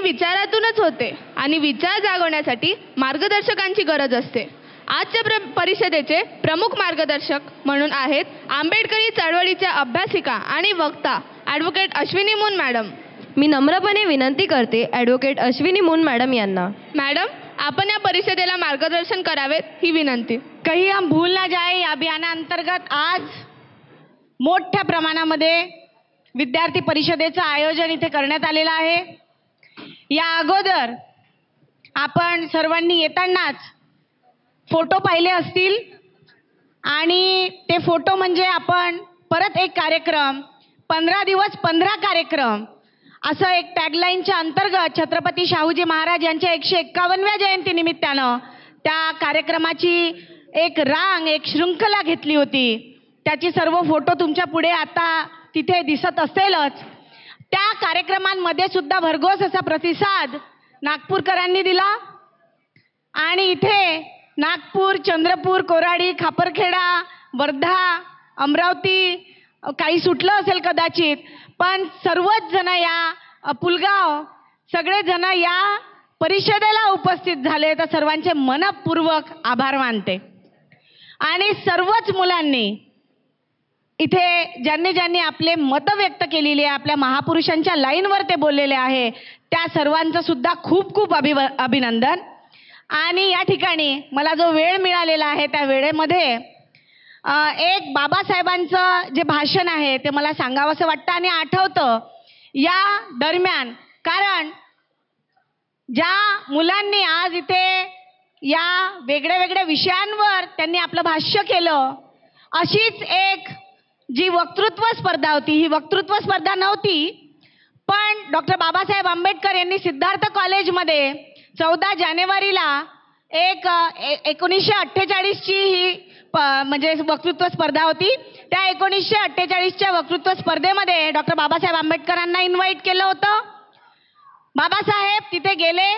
विचारातूनच होते आणि विचार जागवण्यासाठी मार्गदर्शकांची गरज असते. आजच्या परिषदेचे प्रमुख मार्गदर्शक म्हणून आहेत आंबेडकरी चळवळीच्या अभ्यासिका आणि वक्ता ॲडव्होकेट अश्विनी मून मॅडम. मी नम्रपणे विनंती करते ॲडव्होकेट अश्विनी मून मॅडम यांना. मॅडम, आपण या परिषदेला मार्गदर्शन करावेत ही विनंती. कहीं हम भूल ना जाए या अभियानांतर्गत आज मोठ्या प्रमाणामध्ये विद्यार्थी परिषदेचं आयोजन इथे करण्यात आलेलं आहे. या अगोदर आपण सर्वांनी येतानाच फोटो पाहिले असतील आणि ते फोटो म्हणजे आपण परत एक कार्यक्रम 15 दिवस 15 कार्यक्रम असं एक टॅगलाईनच्या अंतर्गत छत्रपती शाहूजी महाराज यांच्या 151व्या जयंतीनिमित्तानं त्या कार्यक्रमाची एक रांग एक शृंखला घेतली होती. त्याची सर्व फोटो तुमच्या पुढे आता तिथे दिसत असेलच. त्या कार्यक्रमांमध्ये सुद्धा भरघोस असा प्रतिसाद नागपूरकरांनी दिला आणि इथे नागपूर, चंद्रपूर, कोराडी, खापरखेडा, वर्धा, अमरावती काही सुटलं असेल कदाचित, पण सर्वच जण या पुलगाव सगळे जण या परिषदेला उपस्थित झाले. तर सर्वांचे मनपूर्वक आभार मानते. आणि सर्वच मुलांनी इथे ज्यांनी आपले मतं व्यक्त केलेली आहे, आपल्या महापुरुषांच्या लाईनवर ते बोललेले आहे, त्या सर्वांचं सुद्धा खूप खूप अभिनंदन. आणि या ठिकाणी मला जो वेळ मिळालेला आहे त्या वेळेमध्ये एक बाबासाहेबांचं जे भाषण आहे ते मला सांगावंसं वाटतं आणि आठवतं या दरम्यान. कारण ज्या मुलांनी आज इथे या वेगळ्या वेगळ्या विषयांवर त्यांनी आपलं भाष्य केलं, अशीच एक जी वक्तृत्व स्पर्धा होती, ही वक्तृत्व स्पर्धा नव्हती, पण डॉक्टर बाबासाहेब आंबेडकर यांनी सिद्धार्थ कॉलेजमध्ये 14 जानेवारीला एक 1948ची ही म्हणजे वक्तृत्व स्पर्धा होती. त्या 1948च्या वक्तृत्व स्पर्धेमध्ये डॉक्टर बाबासाहेब आंबेडकरांना इन्व्हाइट केलं होतं. बाबासाहेब तिथे गेले.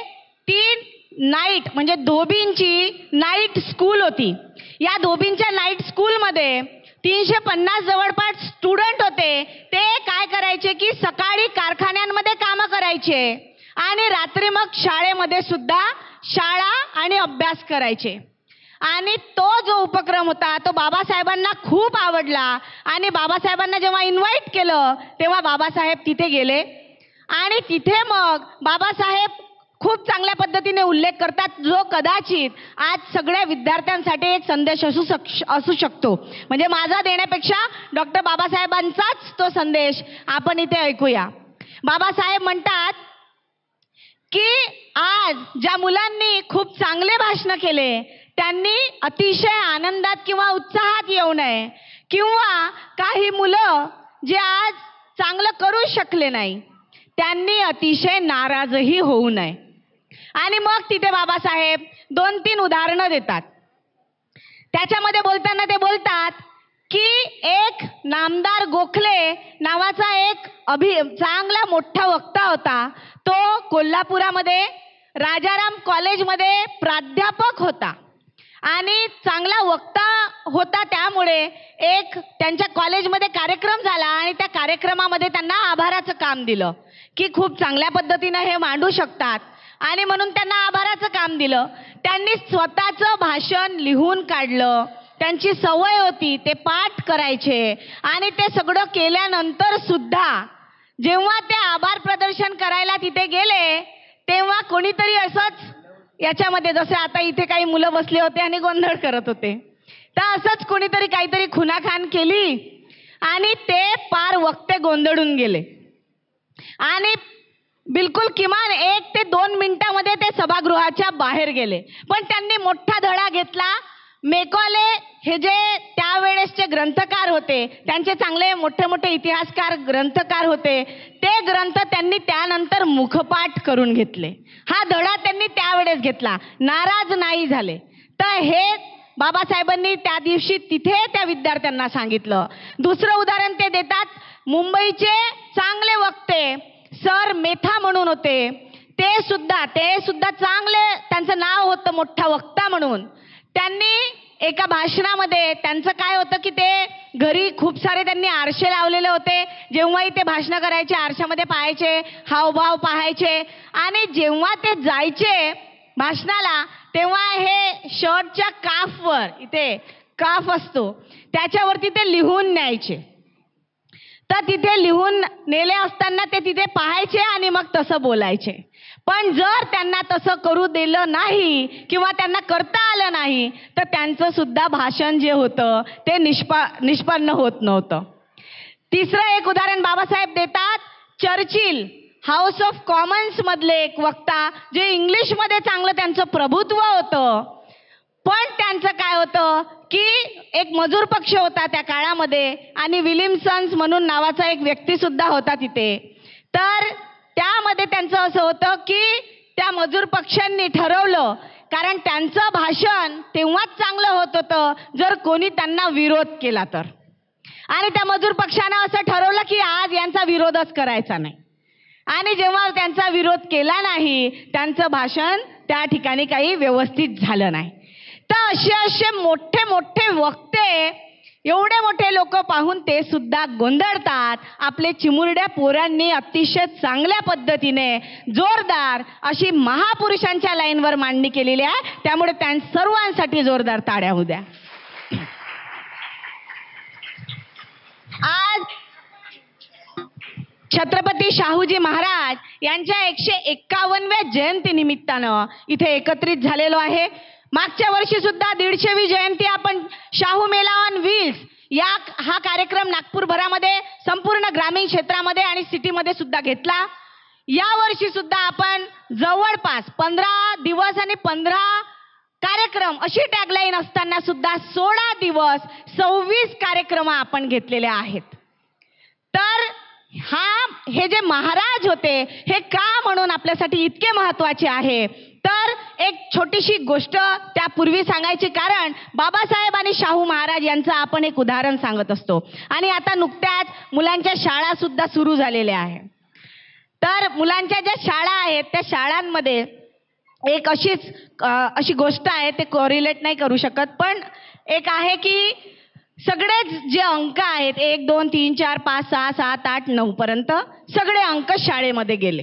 3 नाईट म्हणजे धोबींची नाईट स्कूल होती. या धोबींच्या नाईट स्कूलमध्ये 350 जवळपास स्टुडंट होते. ते काय करायचे की सकाळी कारखान्यांमध्ये कामं करायचे आणि रात्री मग शाळेमध्ये सुद्धा शाळा आणि अभ्यास करायचे. आणि तो जो उपक्रम होता तो बाबासाहेबांना खूप आवडला आणि बाबासाहेबांना जेव्हा इन्व्हाइट केलं तेव्हा बाबासाहेब तिथे गेले. आणि तिथे मग बाबासाहेब खूप चांगल्या पद्धतीने उल्लेख करतात, जो कदाचित आज सगळ्या विद्यार्थ्यांसाठी एक संदेश असू शकतो. म्हणजे माझा देण्यापेक्षा डॉक्टर बाबासाहेबांचाच तो संदेश आपण इथे ऐकूया. बाबासाहेब म्हणतात की आज ज्या मुलांनी खूप चांगले भाषण केले त्यांनी अतिशय आनंदात किंवा उत्साहात येऊ नये, किंवा काही मुलं जे आज चांगलं करू शकले नाही त्यांनी अतिशय नाराजही होऊ नये. आणि मग तिथे बाबासाहेब 2-3 उदाहरणं देतात. त्याच्यामध्ये बोलताना ते बोलतात की एक नामदार गोखले नावाचा एक चांगला मोठा वक्ता होता. तो कोल्हापुरामध्ये राजाराम कॉलेजमध्ये प्राध्यापक होता आणि चांगला वक्ता होता. त्यामुळे एक त्यांच्या कॉलेजमध्ये कार्यक्रम झाला आणि त्या कार्यक्रमामध्ये त्यांना आभाराचं काम दिलं की खूप चांगल्या पद्धतीनं हे मांडू शकतात आणि म्हणून त्यांना आभाराचं काम दिलं. त्यांनी स्वतःचं भाषण लिहून काढलं. त्यांची सवय होती ते पाठ करायचे आणि ते सगळं केल्यानंतर सुद्धा जेव्हा ते आभार प्रदर्शन करायला तिथे गेले तेव्हा कोणीतरी असंच याच्यामध्ये, जसे आता इथे काही मुलं बसले होते आणि गोंधळ करत होते, तर असंच कोणीतरी काहीतरी खुनाखान केली आणि ते पार वक्ते गोंधळून गेले आणि बिलकुल किमान 1 ते 2 मिनिटांमध्ये ते सभागृहाच्या बाहेर गेले. पण त्यांनी मोठा धडा घेतला. मेकॉले हे जे त्यावेळेसचे ग्रंथकार होते, त्यांचे चांगले मोठे मोठे इतिहासकार ग्रंथकार होते, ते ग्रंथ त्यांनी त्यानंतर मुखपाठ करून घेतले. हा धडा त्यांनी त्यावेळेस घेतला, नाराज नाही झाले. तर हे बाबासाहेबांनी त्या दिवशी तिथे त्या विद्यार्थ्यांना सांगितलं. दुसरं उदाहरण ते देतात, मुंबईचे चांगले वक्ते सर मेथा म्हणून होते. ते सुद्धा चांगले, त्यांचं नाव होतं मोठा वक्ता म्हणून. त्यांनी एका भाषणामध्ये त्यांचं काय होतं की ते घरी खूप सारे त्यांनी आरसे लावलेले होते. जेव्हाही ते भाषण करायचे आरशामध्ये पाहायचे, हावभाव पाहायचे आणि जेव्हा ते जायचे भाषणाला तेव्हा हे शर्टच्या काफवर, इथे काफ असतो त्याच्यावरती ते लिहून न्यायचे. तर तिथे लिहून नेले असताना ते तिथे पाहायचे आणि मग तसं बोलायचे. पण जर त्यांना तसं करू दिलं नाही किंवा त्यांना करता आलं नाही तर त्यांचं सुद्धा भाषण जे होतं ते निष्पन्न होत नव्हतं. तिसरं एक उदाहरण बाबासाहेब देतात. चर्चिल हाऊस ऑफ कॉमन्स मधले एक वक्ता, जे इंग्लिशमध्ये चांगलं त्यांचं प्रभुत्व होतं, पण त्यांचं काय होतं की एक मजूर पक्ष होता त्या काळामध्ये आणि विलियमसन्स म्हणून नावाचा एक व्यक्ती सुद्धा होता तिथे. तर त्यामध्ये त्यांचं असं होतं की त्या मजूर पक्षांनी ठरवलं, कारण त्यांचं भाषण तेव्हाच चांगलं होत होतं जर कोणी त्यांना विरोध केला तर, आणि त्या मजूर पक्षानं असं ठरवलं की आज यांचा विरोधच करायचा नाही. आणि जेव्हा त्यांचा विरोध केला नाही त्यांचं भाषण त्या ठिकाणी काही व्यवस्थित झालं नाही. तर असे मोठे मोठे वक्ते, एवढे मोठे लोक पाहून ते सुद्धा गोंधळतात. आपले चिमुरड्या पोरांनी अतिशय चांगल्या पद्धतीने जोरदार अशी महापुरुषांच्या लाईनवर मांडणी केलेली आहे. त्यामुळे त्या सर्वांसाठी जोरदार टाळ्या होऊ द्या. आज छत्रपती शाहूजी महाराज यांच्या 151व्या जयंती निमित्तानं इथे एकत्रित झालेलो आहे. मागच्या वर्षी सुद्धा 150वी जयंती आपण शाहू मेला ऑन व्हील्स हा कार्यक्रम नागपूरभरामध्ये, संपूर्ण ग्रामीण क्षेत्रामध्ये आणि सिटीमध्ये सुद्धा घेतला. या वर्षी सुद्धा आपण जवळपास 15 दिवस आणि 15 कार्यक्रम अशी टॅगलाईन असताना सुद्धा 16 दिवस 26 कार्यक्रम आपण घेतलेले आहेत. तर हे जे महाराज होते हे का म्हणून आपल्यासाठी इतके महत्त्वाचे आहे, तर एक छोटीशी गोष्ट त्यापूर्वी सांगायची, कारण बाबासाहेब आणि शाहू महाराज यांचं आपण एक उदाहरण सांगत असतो. आणि आता नुकत्याच मुलांच्या शाळा सुद्धा सुरू झालेल्या आहेत. तर मुलांच्या ज्या शाळा आहेत त्या शाळांमध्ये एक अशी गोष्ट आहे, ते कोरिलेट नाही करू शकत, पण एक आहे की सगळेच जे अंक आहेत 1, 2, 3, 4, 5, 6, 7, 8, 9 पर्यंत सगळे अंक शाळेमध्ये गेले.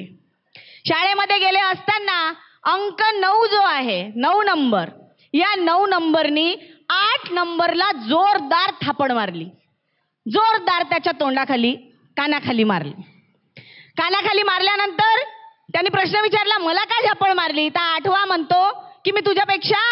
शाळेमध्ये गेले असताना अंक 9 जो आहे, 9 नंबर, या 9 नंबरनी 8 नंबरला जोरदार थापड मारली. जोरदार त्याच्या तोंडाखाली, कानाखाली मारली. कानाखाली मारल्यानंतर त्यांनी प्रश्न विचारला, मला काय झापड मारली? तर 8वा म्हणतो की मी तुझ्यापेक्षा,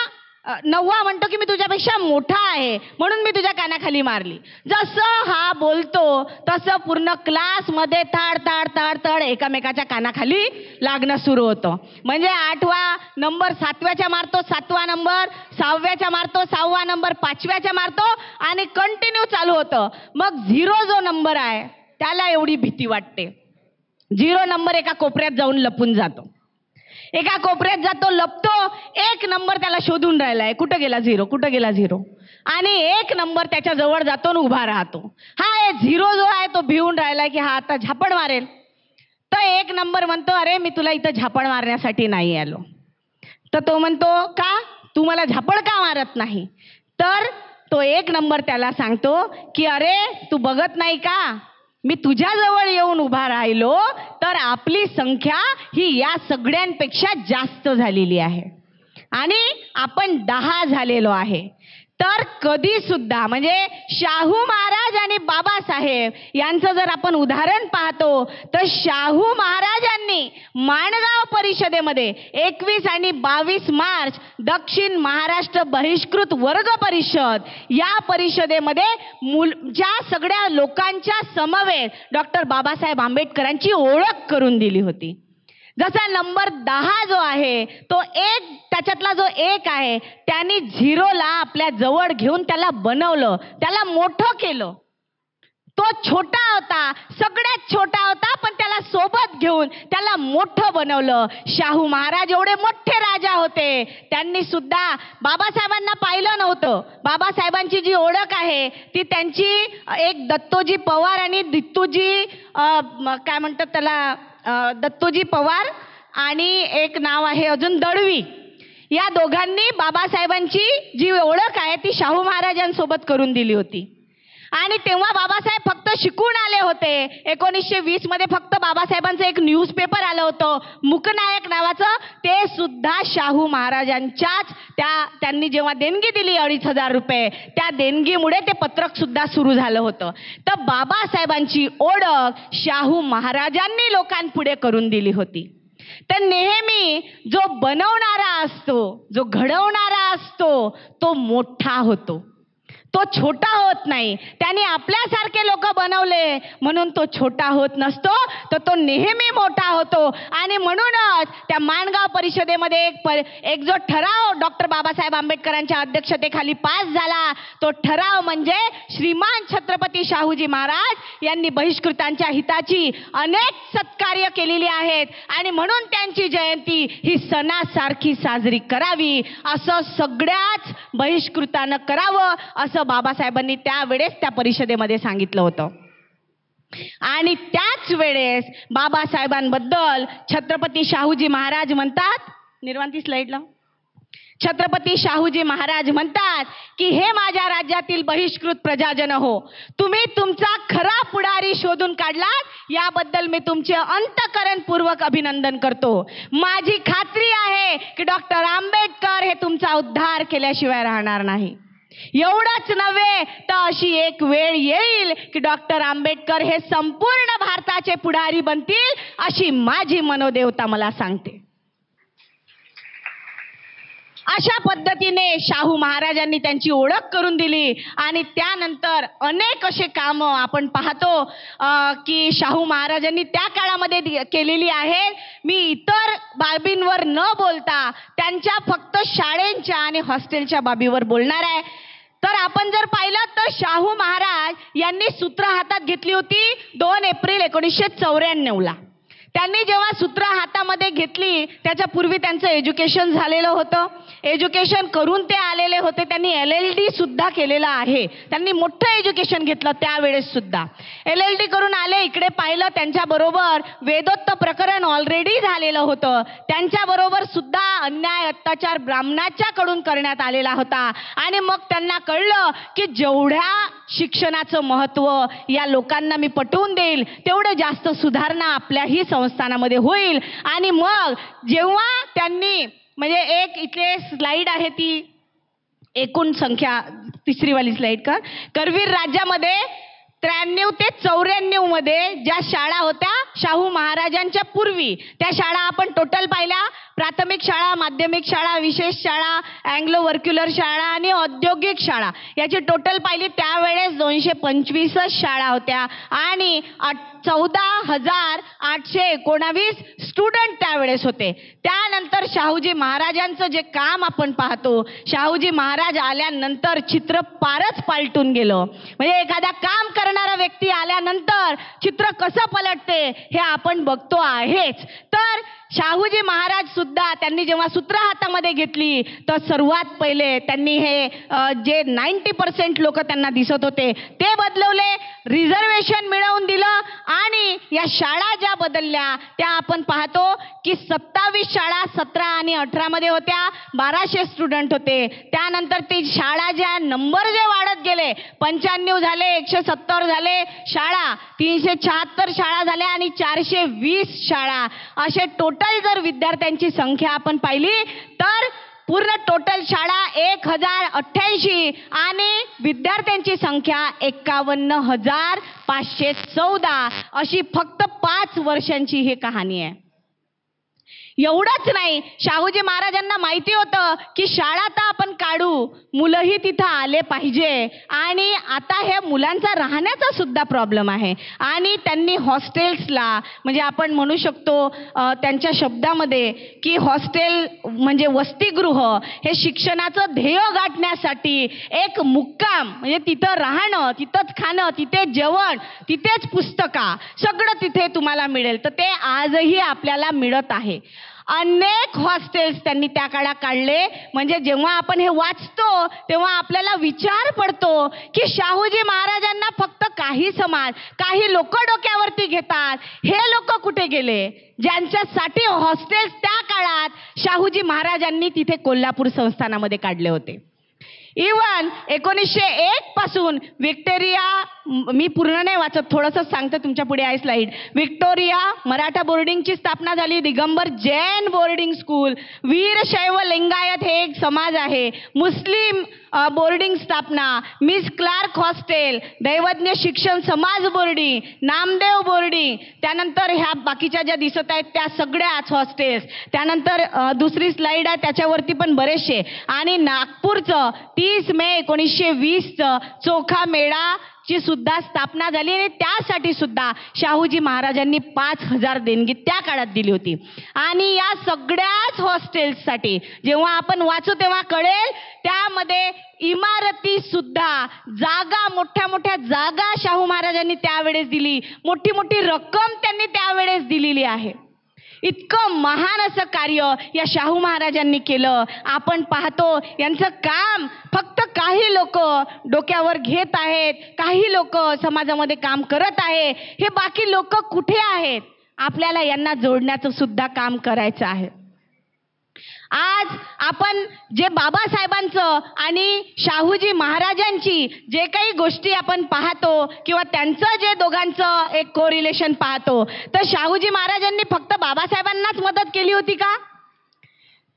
9वा म्हणतो की मी तुझ्यापेक्षा मोठा आहे म्हणून मी तुझ्या कानाखाली मारली. जसं हा बोलतो तसं पूर्ण क्लासमध्ये ताड ताड ताड ताड एकामेकाच्या कानाखाली लागणं सुरू होतं. म्हणजे 8वा नंबर 7व्याच्या मारतो, 7वा नंबर 6व्याच्या मारतो, 6वा नंबर 5व्याच्या मारतो आणि कंटिन्यू चालू होतं. मग 0 जो नंबर आहे त्याला एवढी भीती वाटते. 0 नंबर एका कोपऱ्यात जाऊन लपून जातो. एका कोपऱ्यात जातो, लपतो. 1 नंबर त्याला शोधून राहिलाय, कुठं गेला 0, कुठं गेला 0, आणि 1 नंबर त्याच्या जवळ जातो आणि उभा राहतो. हा 0 जो आहे तो भिवून राहिलाय की हा आता झापड मारेल. तर 1 नंबर म्हणतो, अरे मी तुला इथं झापड मारण्यासाठी नाही आलो. तर तो म्हणतो, का तू मला झापड का मारत नाही? तर तो 1 नंबर त्याला सांगतो की अरे तू बघत नाही का, मी तुझ्याजवळ येऊन उभा राहिलो तर आपली संख्या ही या सगळ्यांपेक्षा जास्त झालेली आहे आणि आपण 10 झालेलो आहे. तर कधी सुद्धा म्हणजे शाहू महाराज आणि बाबासाहेब यांचं जर आपण उदाहरण पाहतो तर शाहू महाराजांनी माणगाव परिषदेमध्ये 21 आणि 22 मार्च दक्षिण महाराष्ट्र बहिष्कृत वर्ग परिषद या परिषदेमध्ये ज्या सगळ्या लोकांच्या समवेत डॉक्टर बाबासाहेब आंबेडकरांची ओळख करून दिली होती. जसा नंबर 10 जो आहे तो त्याच्यातला जो 1 आहे त्यांनी 0ला आपल्या जवळ घेऊन त्याला बनवलं, त्याला मोठं केलं. तो छोटा होता, सगळ्यात छोटा होता, पण त्याला सोबत घेऊन त्याला मोठं बनवलं. शाहू महाराज एवढे मोठे राजा होते, त्यांनी सुद्धा बाबासाहेबांना पाहिलं नव्हतं. बाबासाहेबांची जी ओळख आहे ती त्यांची एक दत्तोजी पवार आणि दित्तूजी काय म्हणतात त्याला, दत्तोजी पवार आणि एक नाव आहे अजून दळवी, या दोघांनी बाबासाहेबांची जी ओळख आहे ती शाहू महाराजांसोबत करून दिली होती. आणि तेव्हा बाबासाहेब फक्त शिकून आले होते. 1920 मध्ये फक्त बाबासाहेबांचं एक न्यूजपेपर आलं होतं मुकनायक नावाचं, ते सुद्धा शाहू महाराजांच्याच त्यांनी जेव्हा देणगी दिली 2,500 रुपये, त्या देणगीमुळे ते पत्रक सुद्धा सुरू झालं होतं. तर बाबासाहेबांची ओळख शाहू महाराजांनी लोकांपुढे करून दिली होती. तर नेहमी जो बनवणारा असतो, जो घडवणारा असतो, तो मोठा होतो, तो छोटा होत नाही. त्याने आपल्यासारखे लोक बनवले म्हणून तो छोटा होत नसतो, तर तो नेहमी मोठा होतो. आणि म्हणूनच त्या माणगाव परिषदेमध्ये एक जो ठराव डॉक्टर बाबासाहेब आंबेडकरांच्या अध्यक्षतेखाली पास झाला, तो ठराव म्हणजे श्रीमान छत्रपती शाहूजी महाराज यांनी बहिष्कृतांच्या हिताची अनेक सत्कार्य केलेली आहेत आणि म्हणून त्यांची जयंती ही सणासारखी साजरी करावी, असं सगळ्याच बहिष्कृतानं करावं, असं बाबासाहेबांनी त्यावेळेस त्या परिषदेमध्ये सांगितलं होतं. आणि त्याच वेळेस बाबासाहेबांबद्दल छत्रपती शाहूजी महाराज म्हणतात, निर्वांती स्लाइडला, छत्रपती शाहूजी महाराज म्हणतात की हे माझ्या राज्यातील बहिष्कृत प्रजाजन हो, तुम्ही तुमचा खरा पुढारी शोधून काढलात, याबद्दल मी तुमचे अंतःकरणपूर्वक अभिनंदन करतो. माझी खात्री आहे की डॉक्टर आंबेडकर हे तुमचा उद्धार केल्याशिवाय राहणार नाही. एवढंच नव्हे तर अशी एक वेळ येईल की डॉक्टर आंबेडकर हे संपूर्ण भारताचे पुढारी बनतील, अशी माझी मनोदेवता मला सांगते. अशा पद्धतीने शाहू महाराजांनी त्यांची ओळख करून दिली. आणि त्यानंतर अनेक असे कामं आपण पाहतो की शाहू महाराजांनी त्या काळामध्ये केलेली आहेत. मी इतर बाबींवर न बोलता त्यांच्या फक्त शाळेंच्या आणि हॉस्टेलच्या बाबीवर बोलणार आहे. तर आपण जर पाहिलं तर शाहू महाराज यांनी सूत्र हातात घेतली होती 2 एप्रिल 1994ला. त्यांनी जेव्हा सूत्र हातामध्ये घेतली त्याच्या पूर्वी त्यांचं एज्युकेशन झालेलं होतं. एज्युकेशन करून ते आलेले होते. त्यांनी LLD सुद्धा केलेलं आहे. त्यांनी मोठं एज्युकेशन घेतलं त्यावेळेस सुद्धा. LLD करून आले. इकडे पाहिलं त्यांच्याबरोबर वेदोत्त प्रकरण ऑलरेडी झालेलं होतं. त्यांच्याबरोबर सुद्धा अन्याय अत्याचार ब्राह्मणाच्याकडून करण्यात आलेला होता. आणि मग त्यांना कळलं की जेवढ्या शिक्षणाचं महत्त्व या लोकांना मी पटवून देईल तेवढं जास्त सुधारणा आपल्याही संस्थानामध्ये होईल. आणि मग जेव्हा त्यांनी म्हणजे एक इथे स्लाइड आहे ती एकूण संख्या, तिसरी वाली स्लाइड कर. करवीर राज्यामध्ये 93 ते 94 मध्ये ज्या शाळा होत्या शाहू महाराजांच्या पूर्वी, त्या शाळा आपण टोटल पाहिल्या. प्राथमिक शाळा, माध्यमिक शाळा, विशेष शाळा, अँग्लो वर्क्युलर शाळा आणि औद्योगिक शाळा याची टोटल पाहिली त्यावेळेस 225 शाळा होत्या आणि 14,819 स्टुडंट त्यावेळेस होते. त्यानंतर शाहूजी महाराजांचं जे काम आपण पाहतो, शाहूजी महाराज आल्यानंतर चित्र फारच पालटून गेलं. म्हणजे एखादा काम करणारा व्यक्ती आल्यानंतर चित्र कसं पलटते हे आपण बघतो आहेच. तर शाहूजी महाराज सुद्धा त्यांनी जेव्हा सूत्र हातामध्ये घेतली तर सर्वात पहिले त्यांनी हे जे 90% लोक त्यांना दिसत होते ते बदलवले, रिझर्वेशन मिळवून दिलं. आणि या शाळा ज्या बदलल्या त्या आपण पाहतो की 27 शाळा 17 आणि 18 मध्ये होत्या, 1200 स्टुडंट होते. त्यानंतर ती शाळा ज्या नंबर जे वाढत गेले, 95 झाले, 170 झाले शाळा, 376 शाळा झाल्या आणि 420 शाळा, असे टोटल जर विद्यार्थ्यांची संख्या आपण पाहिली तर पूर्ण टोटल शाळा 1088 आणि विद्यार्थ्यांची संख्या 51,514 अशी फक्त 5 वर्षांची ही कहाणी आहे. एवढंच नाही, शाहूजी महाराजांना माहिती होतं की शाळा तर आपण काढू, मुलंही तिथं आले पाहिजे. आणि आता हे मुलांचा राहण्याचा सुद्धा प्रॉब्लेम आहे. आणि त्यांनी हॉस्टेल्सला, म्हणजे आपण म्हणू शकतो त्यांच्या शब्दामध्ये की हॉस्टेल म्हणजे वसतिगृह हे शिक्षणाचं ध्येय गाठण्यासाठी एक मुक्काम, म्हणजे तिथं राहणं, तिथंच खाणं, तिथे जेवण, तिथेच पुस्तका, सगळं तिथे तुम्हाला मिळेल. तर ते आजही आपल्याला मिळत आहे. अनेक हॉस्टेल्स त्यांनी त्या काळात काढले. म्हणजे जेव्हा आपण हे वाचतो तेव्हा आपल्याला विचार पडतो की शाहूजी महाराजांना फक्त काही समाज, काही लोक डोक्यावरती घेतात. हे लोक कुठे गेले ज्यांच्यासाठी हॉस्टेल्स त्या काळात शाहूजी महाराजांनी तिथे कोल्हापूर संस्थानामध्ये काढले होते. इवन 1901 पासून व्हिक्टोरिया, मी पूर्ण नाही वाचत, थोडंसं सांगते, तुमच्या पुढे आहे स्लाइड. व्हिक्टोरिया मराठा बोर्डिंगची स्थापना झाली. दिगंबर जैन बोर्डिंग स्कूल, वीरशैव लिंगायत हे एक समाज आहे. मुस्लिम बोर्डिंग स्थापना, मिस क्लार्क हॉस्टेल, दैवज्ञ शिक्षण समाज बोर्डिंग, नामदेव बोर्डिंग, त्यानंतर ह्या बाकीच्या ज्या दिसत आहेत त्या सगळ्याच हॉस्टेल्स. त्यानंतर दुसरी स्लाइड आहे त्याच्यावरती पण बरेचसे. आणि नागपूरचं 30 मे 1920चं चोखा मेळा ची सुद्धा स्थापना झाली आणि त्यासाठी सुद्धा शाहूजी महाराजांनी 5,000 देणगी त्या काळात दिली होती. आणि या सगळ्याच हॉस्टेल्ससाठी जेव्हा आपण वाचू तेव्हा कळेल त्यामध्ये इमारती सुद्धा, जागा, मोठ्या मोठ्या जागा शाहू महाराजांनी त्यावेळेस दिली, मोठी मोठी रक्कम त्यांनी त्यावेळेस दिलेली आहे. इतकं महान असं कार्य या शाहू महाराजांनी केलं. आपण पाहतो यांचं काम फक्त काही लोक डोक्यावर घेत आहेत, काही लोक समाजामध्ये काम करत आहे. हे बाकी लोक कुठे आहेत? आपल्याला यांना जोडण्याचं सुद्धा काम करायचं आहे. आज आपण जे बाबासाहेबांचं आणि शाहूजी महाराजांची जे काही गोष्टी आपण पाहतो किंवा त्यांचं जे दोघांचं एक कोरिलेशन पाहतो, तर शाहूजी महाराजांनी फक्त बाबासाहेबांनाच मदत केली होती का?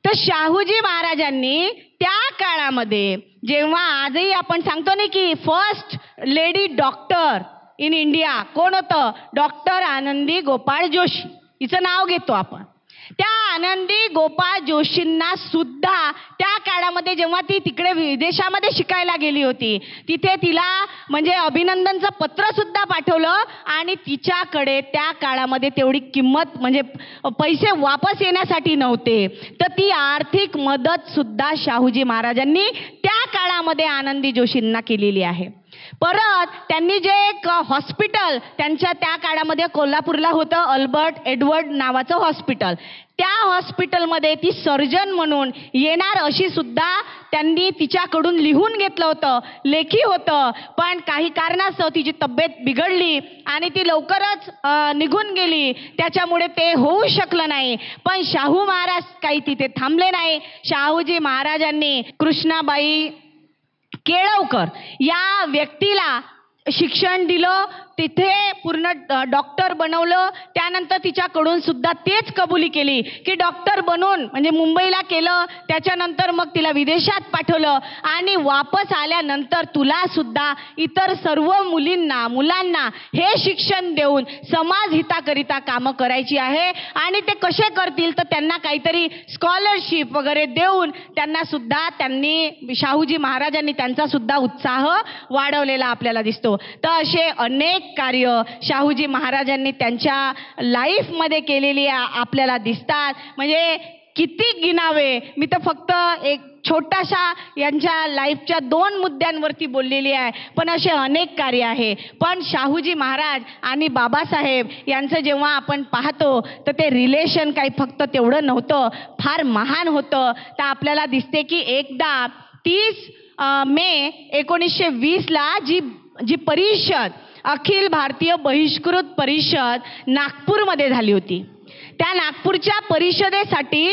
तर शाहूजी महाराजांनी त्या काळामध्ये जेव्हा आजही आपण सांगतो ना की first lady doctor in India कोण होतं? डॉक्टर आनंदी गोपाळ जोशी, हिचं नाव घेतो आपण. त्या आनंदी गोपाळ जोशींना सुद्धा त्या काळामध्ये जेव्हा ती तिकडे विदेशामध्ये शिकायला गेली होती, तिथे तिला म्हणजे अभिनंदनचं पत्र सुद्धा पाठवलं आणि तिच्याकडे त्या काळामध्ये तेवढी किंमत म्हणजे पैसे वापस येण्यासाठी नव्हते, तर ती आर्थिक मदत सुद्धा शाहूजी महाराजांनी त्या काळामध्ये आनंदी जोशींना केलेली आहे. परत त्यांनी जे एक हॉस्पिटल त्यांच्या त्या काळामध्ये कोल्हापूरला होतं, अल्बर्ट एडवर्ड नावाचं हॉस्पिटल, त्या हॉस्पिटलमध्ये ती सर्जन म्हणून येणार अशी सुद्धा त्यांनी तिच्याकडून लिहून घेतलं होतं, लेखी होतं. पण काही कारणास्तव तिची तब्येत बिघडली आणि ती लवकरच निघून गेली, त्याच्यामुळे ते होऊ शकलं नाही. पण शाहू महाराज काही तिथे थांबले नाही. शाहूजी महाराजांनी कृष्णाबाई केळवकर या व्यक्तीला शिक्षण दिलं, तिथे पूर्ण डॉक्टर बनवलं. त्यानंतर तिच्याकडून सुद्धा तेच कबुली केली की डॉक्टर बनून म्हणजे मुंबईला केलं, त्याच्यानंतर मग तिला विदेशात पाठवलं आणि वापस आल्यानंतर तुला सुद्धा इतर सर्व मुलांना हे शिक्षण देऊन समाज हिताकरिता कामं करायची आहे. आणि ते कसे करतील तर त्यांना काहीतरी स्कॉलरशिप वगैरे देऊन त्यांना सुद्धा त्यांनी शाहूजी महाराजांनी त्यांचा सुद्धा उत्साह वाढवलेला आपल्याला दिसतो. तर असे अनेक कार्य शाहूजी महाराजांनी त्यांच्या लाईफमध्ये केलेली आपल्याला दिसतात. म्हणजे किती गिनावे, मी तर फक्त एक छोटासा यांच्या लाईफच्या 2 मुद्द्यांवरती बोललेली आहे, पण असे अनेक कार्य आहे. पण शाहूजी महाराज आणि बाबासाहेब यांचं जेव्हा आपण पाहतो तर ते रिलेशन काही फक्त तेवढं नव्हतं, फार महान होतं. तर आपल्याला दिसते की एकदा 30 मे 1920ला जी परिषद, अखिल भारतीय बहिष्कृत परिषद नागपूरमध्ये झाली होती, त्या नागपूरच्या परिषदेसाठी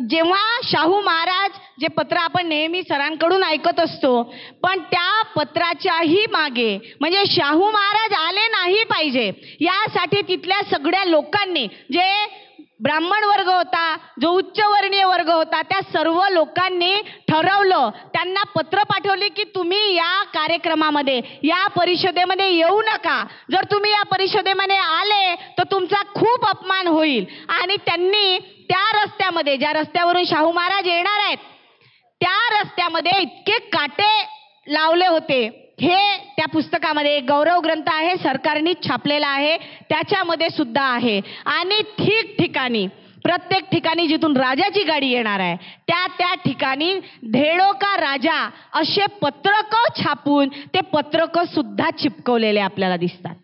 जेव्हा शाहू महाराज, जे पत्र आपण नेहमी सरांकडून ऐकत असतो, पण त्या पत्राच्याही मागे म्हणजे शाहू महाराज आले नाही पाहिजे यासाठी तिथल्या सगळ्या लोकांनी, जे ब्राह्मण वर्ग होता, जो उच्चवर्णीय वर्ग होता, त्या सर्व लोकांनी ठरवलं, त्यांना पत्र पाठवले की तुम्ही या कार्यक्रमामध्ये, या परिषदेमध्ये येऊ नका. जर तुम्ही या परिषदेमध्ये आले तर तुमचा खूप अपमान होईल. आणि त्यांनी त्या रस्त्यामध्ये, ज्या रस्त्यावरून शाहू महाराज येणार आहेत, त्या रस्त्यामध्ये इतके काटे लावले होते. हे त्या पुस्तकामध्ये एक गौरव ग्रंथ आहे, सरकारने छापलेला आहे, त्याच्यामध्ये सुद्धा आहे. आणि ठिकठिकाणी, प्रत्येक ठिकाणी जिथून राजाची गाडी येणार आहे त्या ठिकाणी धेडो का राजा असे पत्रकं छापून ते पत्रकं सुद्धा चिपकवलेले आपल्याला दिसतात.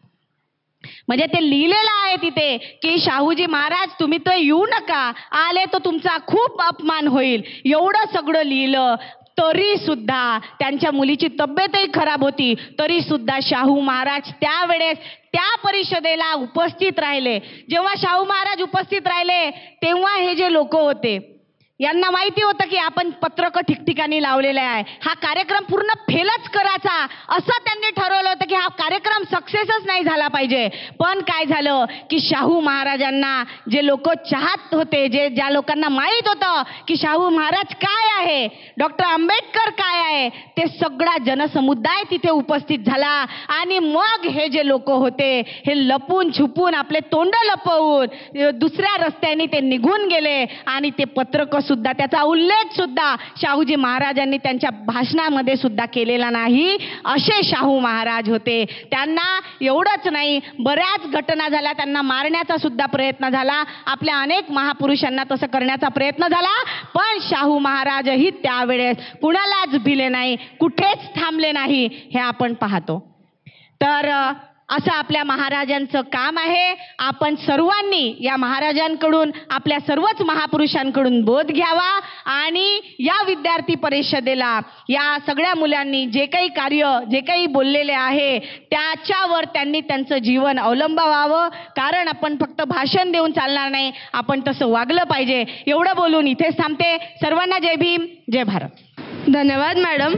म्हणजे ते लिहिलेलं आहे तिथे की शाहूजी महाराज तुम्ही तर येऊ नका, आले तर तुमचा खूप अपमान होईल, एवढं सगळं लिहिलं. तरी सुद्धा त्यांच्या मुलीची तब्येतही खराब होती, तरी सुद्धा शाहू महाराज त्यावेळेस त्या परिषदेला उपस्थित राहिले. जेव्हा शाहू महाराज उपस्थित राहिले तेव्हा हे जे लोक होते यांना माहिती होतं की आपण पत्रकं ठिकठिकाणी लावलेले आहे, हा कार्यक्रम पूर्ण फेलच करायचा असं त्यांनी ठरवलं होतं की हा कार्यक्रम सक्सेसच नाही झाला पाहिजे. पण काय झालं की शाहू महाराजांना जे लोक चाहत होते, ज्या लोकांना माहीत होतं की शाहू महाराज काय आहे, डॉक्टर आंबेडकर काय आहे, ते सगळा जनसमुदाय तिथे उपस्थित झाला. आणि मग हे जे लोक होते हे लपून छुपून आपले तोंड लपवून दुसऱ्या रस्त्याने ते निघून गेले आणि ते पत्रक सुद्धा, त्याचा उल्लेख सुद्धा शाहूजी महाराजांनी त्यांच्या भाषणामध्ये सुद्धा केलेला नाही. असे शाहू महाराज होते. त्यांना एवढंच नाही, बऱ्याच घटना झाल्या, त्यांना मारण्याचा सुद्धा प्रयत्न झाला, आपल्या अनेक महापुरुषांना तसं करण्याचा प्रयत्न झाला, पण शाहू महाराजही त्यावेळेस कुणालाच भिले नाही, कुठेच थांबले नाही, हे आपण पाहतो. तर असं आपल्या महाराजांचं काम आहे. आपण सर्वांनी या महाराजांकडून, आपल्या सर्वच महापुरुषांकडून बोध घ्यावा आणि या विद्यार्थी परिषदेला या सगळ्या मुलांनी जे काही कार्य, जे काही बोललेले आहे त्याच्यावर त्यांनी त्यांचं जीवन अवलंबावं. कारण आपण फक्त भाषण देऊन चालणार नाही, आपण तसं वागलं पाहिजे. एवढं बोलून इथेच थांबते. सर्वांना जय भीम, जय भारत. धन्यवाद मॅडम.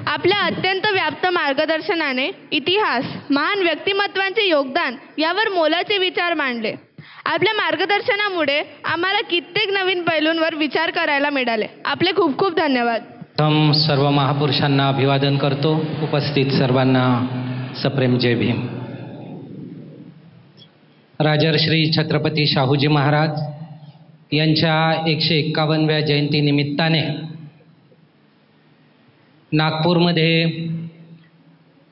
आपल्या अत्यंत व्याप्त मार्गदर्शनाने इतिहास, महान व्यक्तिमत्वांचे योगदान यावर मोलाचे विचार मांडले. आपल्या मार्गदर्शनामुळे आम्हाला कित्येक नवीन पैलूंवर विचार करायला मिळाले. आपले खूप खूप धन्यवाद. सर्व महापुरुषांना अभिवादन करतो. उपस्थित सर्वांना सप्रेम जय भीम. राजर्षी छत्रपती शाहूजी महाराज यांच्या 151व्या जयंतीनिमित्ताने नागपूरमध्ये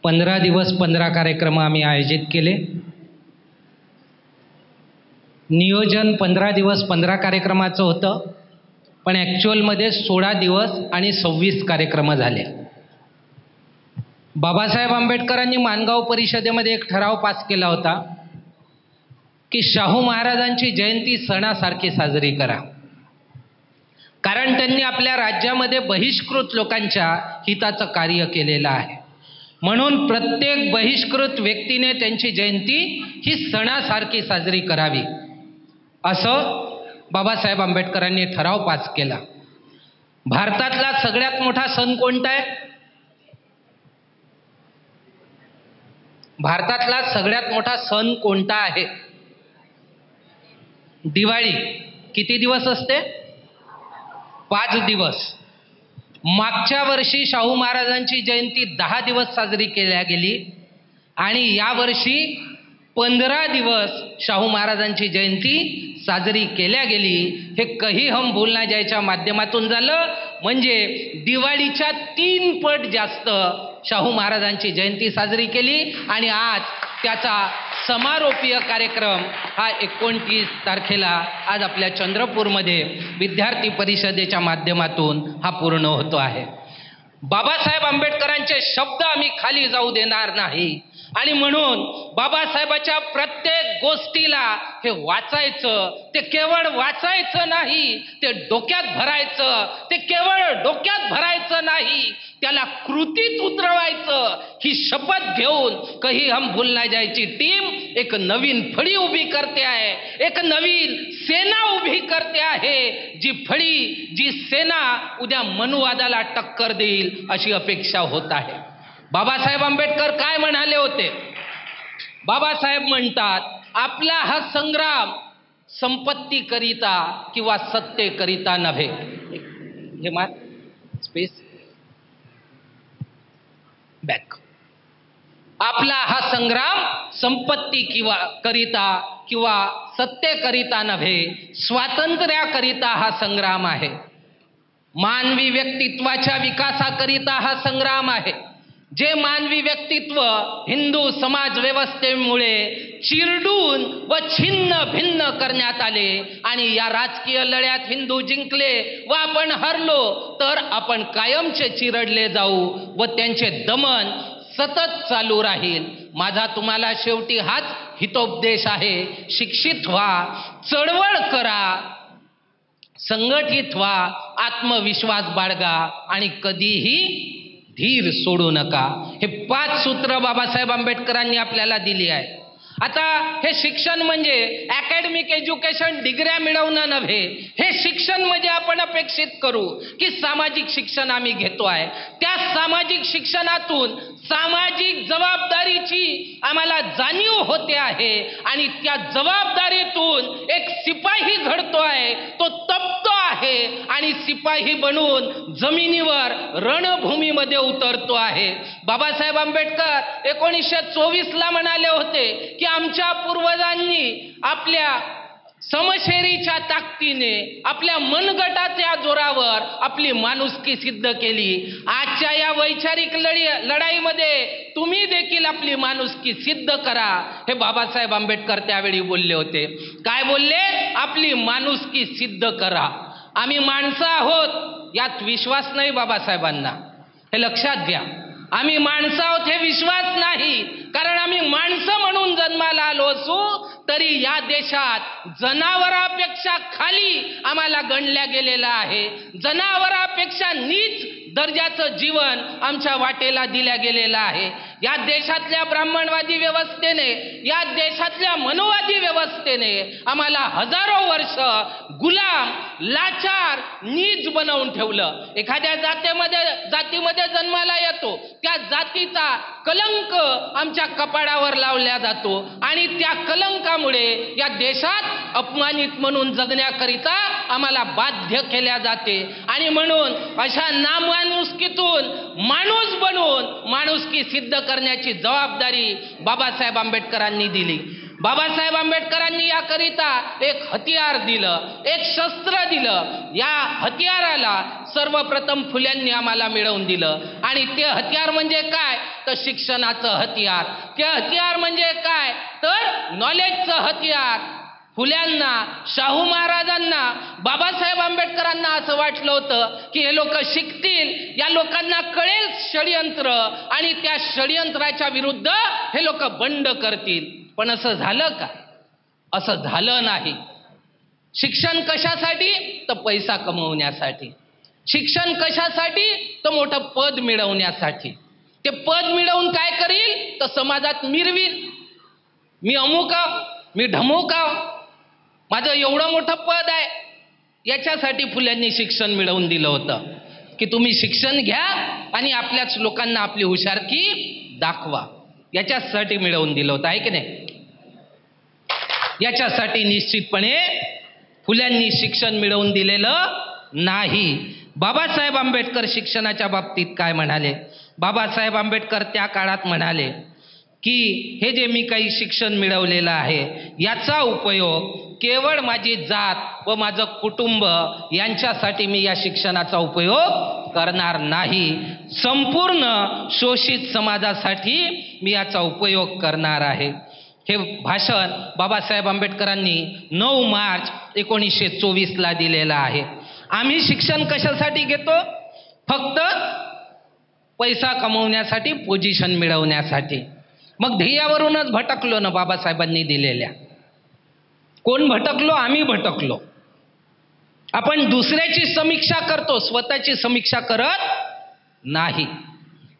15 दिवस 15 कार्यक्रम आम्ही आयोजित केले. नियोजन 15 दिवस 15 कार्यक्रमाचं होतं, पण ॲक्च्युअलमध्ये 16 दिवस आणि 26 कार्यक्रम झाले. बाबासाहेब आंबेडकरांनी माणगाव परिषदेमध्ये एक ठराव पास केला होता की शाहू महाराजांची जयंती सणासारखी साजरी करा. कारण त्यांनी आपल्या राज्यामध्ये बहिष्कृत लोकांच्या हिताचं कार्य केलेलं आहे. म्हणून प्रत्येक बहिष्कृत व्यक्तीने त्यांची जयंती ही सणासारखी साजरी करावी, असं बाबासाहेब आंबेडकरांनी ठराव पास केला. भारतातला सगळ्यात मोठा सण कोणता आहे? भारतातला सगळ्यात मोठा सण कोणता आहे? दिवाळी. किती दिवस असते? 5 दिवस. मागच्या वर्षी शाहू महाराजांची जयंती 10 दिवस साजरी केल्या गेली आणि यावर्षी 15 दिवस शाहू महाराजांची जयंती साजरी केल्या गेली. हे कही हम भूलना जायच्या माध्यमातून झालं. म्हणजे दिवाळीच्या 3 पट जास्त शाहू महाराजांची जयंती साजरी केली आणि आज त्याचा समारोपीय कार्यक्रम हा 29 तारखेला आज आपल्या चंद्रपूरमध्ये विद्यार्थी परिषदेच्या माध्यमातून हा पूर्ण होतो आहे. बाबासाहेब आंबेडकरांचे शब्द आम्ही खाली जाऊ देणार नाही आणि म्हणून बाबासाहेबाच्या प्रत्येक गोष्टीला हे वाचायचं, ते केवळ वाचायचं नाही, ते डोक्यात भरायचं, ते केवळ डोक्यात भरायचं नाही, त्याला कृतीत उतरवायचं. ही शपथ घेऊन कही हम भूलना जायची टीम एक नवीन फळी उभी करते आहे, एक नवीन सेना उभी करते आहे. जी फळी, जी सेना उद्या मनुवादाला टक्कर देईल अशी अपेक्षा होत आहे. बाबासाहेब आंबेडकर काय म्हणाले होते? बाबासाहेब म्हणतात, आपला हा संग्राम संपत्तीकरिता किंवा सत्तेकरिता नव्हे. हे मार स्पेस बॅक. आपला हा संग्राम संपत्ती करिता किंवा सत्तेकरिता नव्हे, स्वातंत्र्याकरिता हा संग्राम आहे. मानवी व्यक्तित्वाच्या विकासाकरिता हा संग्राम आहे. जे मानवी व्यक्तित्व हिंदू समाज व्यवस्थेमुळे चिरडून व छिन्न भिन्न करण्यात आले आणि या राजकीय लढ्यात हिंदू जिंकले व आपण हरलो, तर आपण कायमचे चिरडले जाऊ व त्यांचे दमन सतत चालू राहील. माझा तुम्हाला शेवटी हाच हितोपदेश आहे. शिक्षित व्हा, चळवळ करा, संघटित व्हा, आत्मविश्वास बाळगा आणि कधीही धीर सोडू नका. हे 5 सूत्र बाबासाहेब आंबेडकरांनी आपल्याला दिली आहे. आता हे शिक्षण म्हणजे अकॅडमिक एज्युकेशन, डिग्र्या मिळवणं नव्हे. हे शिक्षण म्हणजे आपण अपेक्षित करू की सामाजिक शिक्षण आम्ही घेतो आहे. त्या सामाजिक शिक्षणातून सामाजिक जबाबदारीची आम्हाला जाणीव होते आहे आणि त्या जबाबदारीतून एक शिपाई घडतो आहे, तो तपतो आहे आणि शिपाई बनून जमिनीवर रणभूमीमध्ये उतरतो आहे. बाबासाहेब आंबेडकर 1924ला म्हणाले होते की आमच्या पूर्वजांनी आपल्या समशेरीच्या ताकदीने, आपल्या मनगटाच्या जोरावर आपली माणुसकी सिद्ध केली. आजच्या या वैचारिक लढाईमध्ये तुम्ही देखील आपली माणुसकी सिद्ध करा, हे बाबासाहेब आंबेडकर त्यावेळी बोलले होते. काय बोलले? आपली माणुसकी सिद्ध करा. आम्ही माणसं आहोत यात विश्वास नाही बाबासाहेबांना, हे लक्षात घ्या. आम्ही माणसं आहोत हे विश्वास नाही, कारण आम्ही माणसं म्हणून जन्माला आलो असू तरी या देशात जनावरापेक्षा खाली आम्हाला गणल्या गेलेलं आहे. जनावरापेक्षा नीच दर्जाचं जीवन आमच्या वाटेला दिल्या गेलेलं आहे. या देशातल्या ब्राह्मणवादी व्यवस्थेने, या देशातल्या मनोवादी व्यवस्थेने आम्हाला हजारो वर्ष गुलाम, लाचार, नीच बनवून ठेवलं. एखाद्या जातीमध्ये जन्माला येतो, त्या जातीचा कलंक आमच्या कपाळावर लावला जातो आणि त्या कलंकामुळे या देशात अपमानित म्हणून जगण्याकरिता आम्हाला बाध्य केल्या जाते. आणि म्हणून अशा नामानुष्कीतून माणूस बनून माणुसकी सिद्ध करण्याची जबाबदारी बाबासाहेब आंबेडकरांनी दिली. बाबासाहेब आंबेडकरांनी याकरिता एक हतियार दिलं, एक शस्त्र दिलं. या हतियाराला सर्वप्रथम फुल्यांनी आम्हाला मिळवून दिलं आणि ते हतियार म्हणजे काय? तर शिक्षणाचं हतियार. ते हतियार म्हणजे काय? तर नॉलेजचं हतियार. फुल्यांना, शाहू महाराजांना, बाबासाहेब आंबेडकरांना असं वाटलं होतं की हे लोक शिकतील, या लोकांना कळेल षडयंत्र आणि त्या षडयंत्राच्या विरुद्ध हे लोक बंड करतील. पण असं झालं का? असं झालं नाही. शिक्षण कशासाठी? तर पैसा कमवण्यासाठी. शिक्षण कशासाठी? तर मोठं पद मिळवण्यासाठी. ते पद मिळवून काय करील? तर समाजात मिरवील. मी अमुक आहो, मी ढमुक आहो, माझं एवढं मोठं पद आहे. याच्यासाठी फुल्यांनी शिक्षण मिळवून दिलं होतं की तुम्ही शिक्षण घ्या आणि आपल्याच लोकांना आपली हुशारकी दाखवा. याच्यासाठी मिळवून दिलं होतं, आहे की नाही? याच्यासाठी निश्चितपणे फुल्यांनी शिक्षण मिळवून दिलेलं नाही. बाबासाहेब आंबेडकर शिक्षणाच्या बाबतीत काय म्हणाले? बाबासाहेब आंबेडकर त्या काळात म्हणाले की हे जे मी काही शिक्षण मिळवलेलं आहे याचा उपयोग केवळ माझी जात व माझं कुटुंब यांच्यासाठी मी या शिक्षणाचा उपयोग करणार नाही. संपूर्ण शोषित समाजासाठी मी याचा उपयोग करणार आहे. हे भाषण बाबासाहेब आंबेडकरांनी 9 मार्च 1924ला दिलेलं आहे. आम्ही शिक्षण कशासाठी घेतो? फक्त पैसा कमवण्यासाठी, पोझिशन मिळवण्यासाठी. मग ध्येयावरूनच भटकलो ना बाबासाहेबांनी दिलेल्या. कोण भटकलो? आम्ही भटकलो. आपण दुसऱ्याची समीक्षा करतो, स्वतःची समीक्षा करत नाही.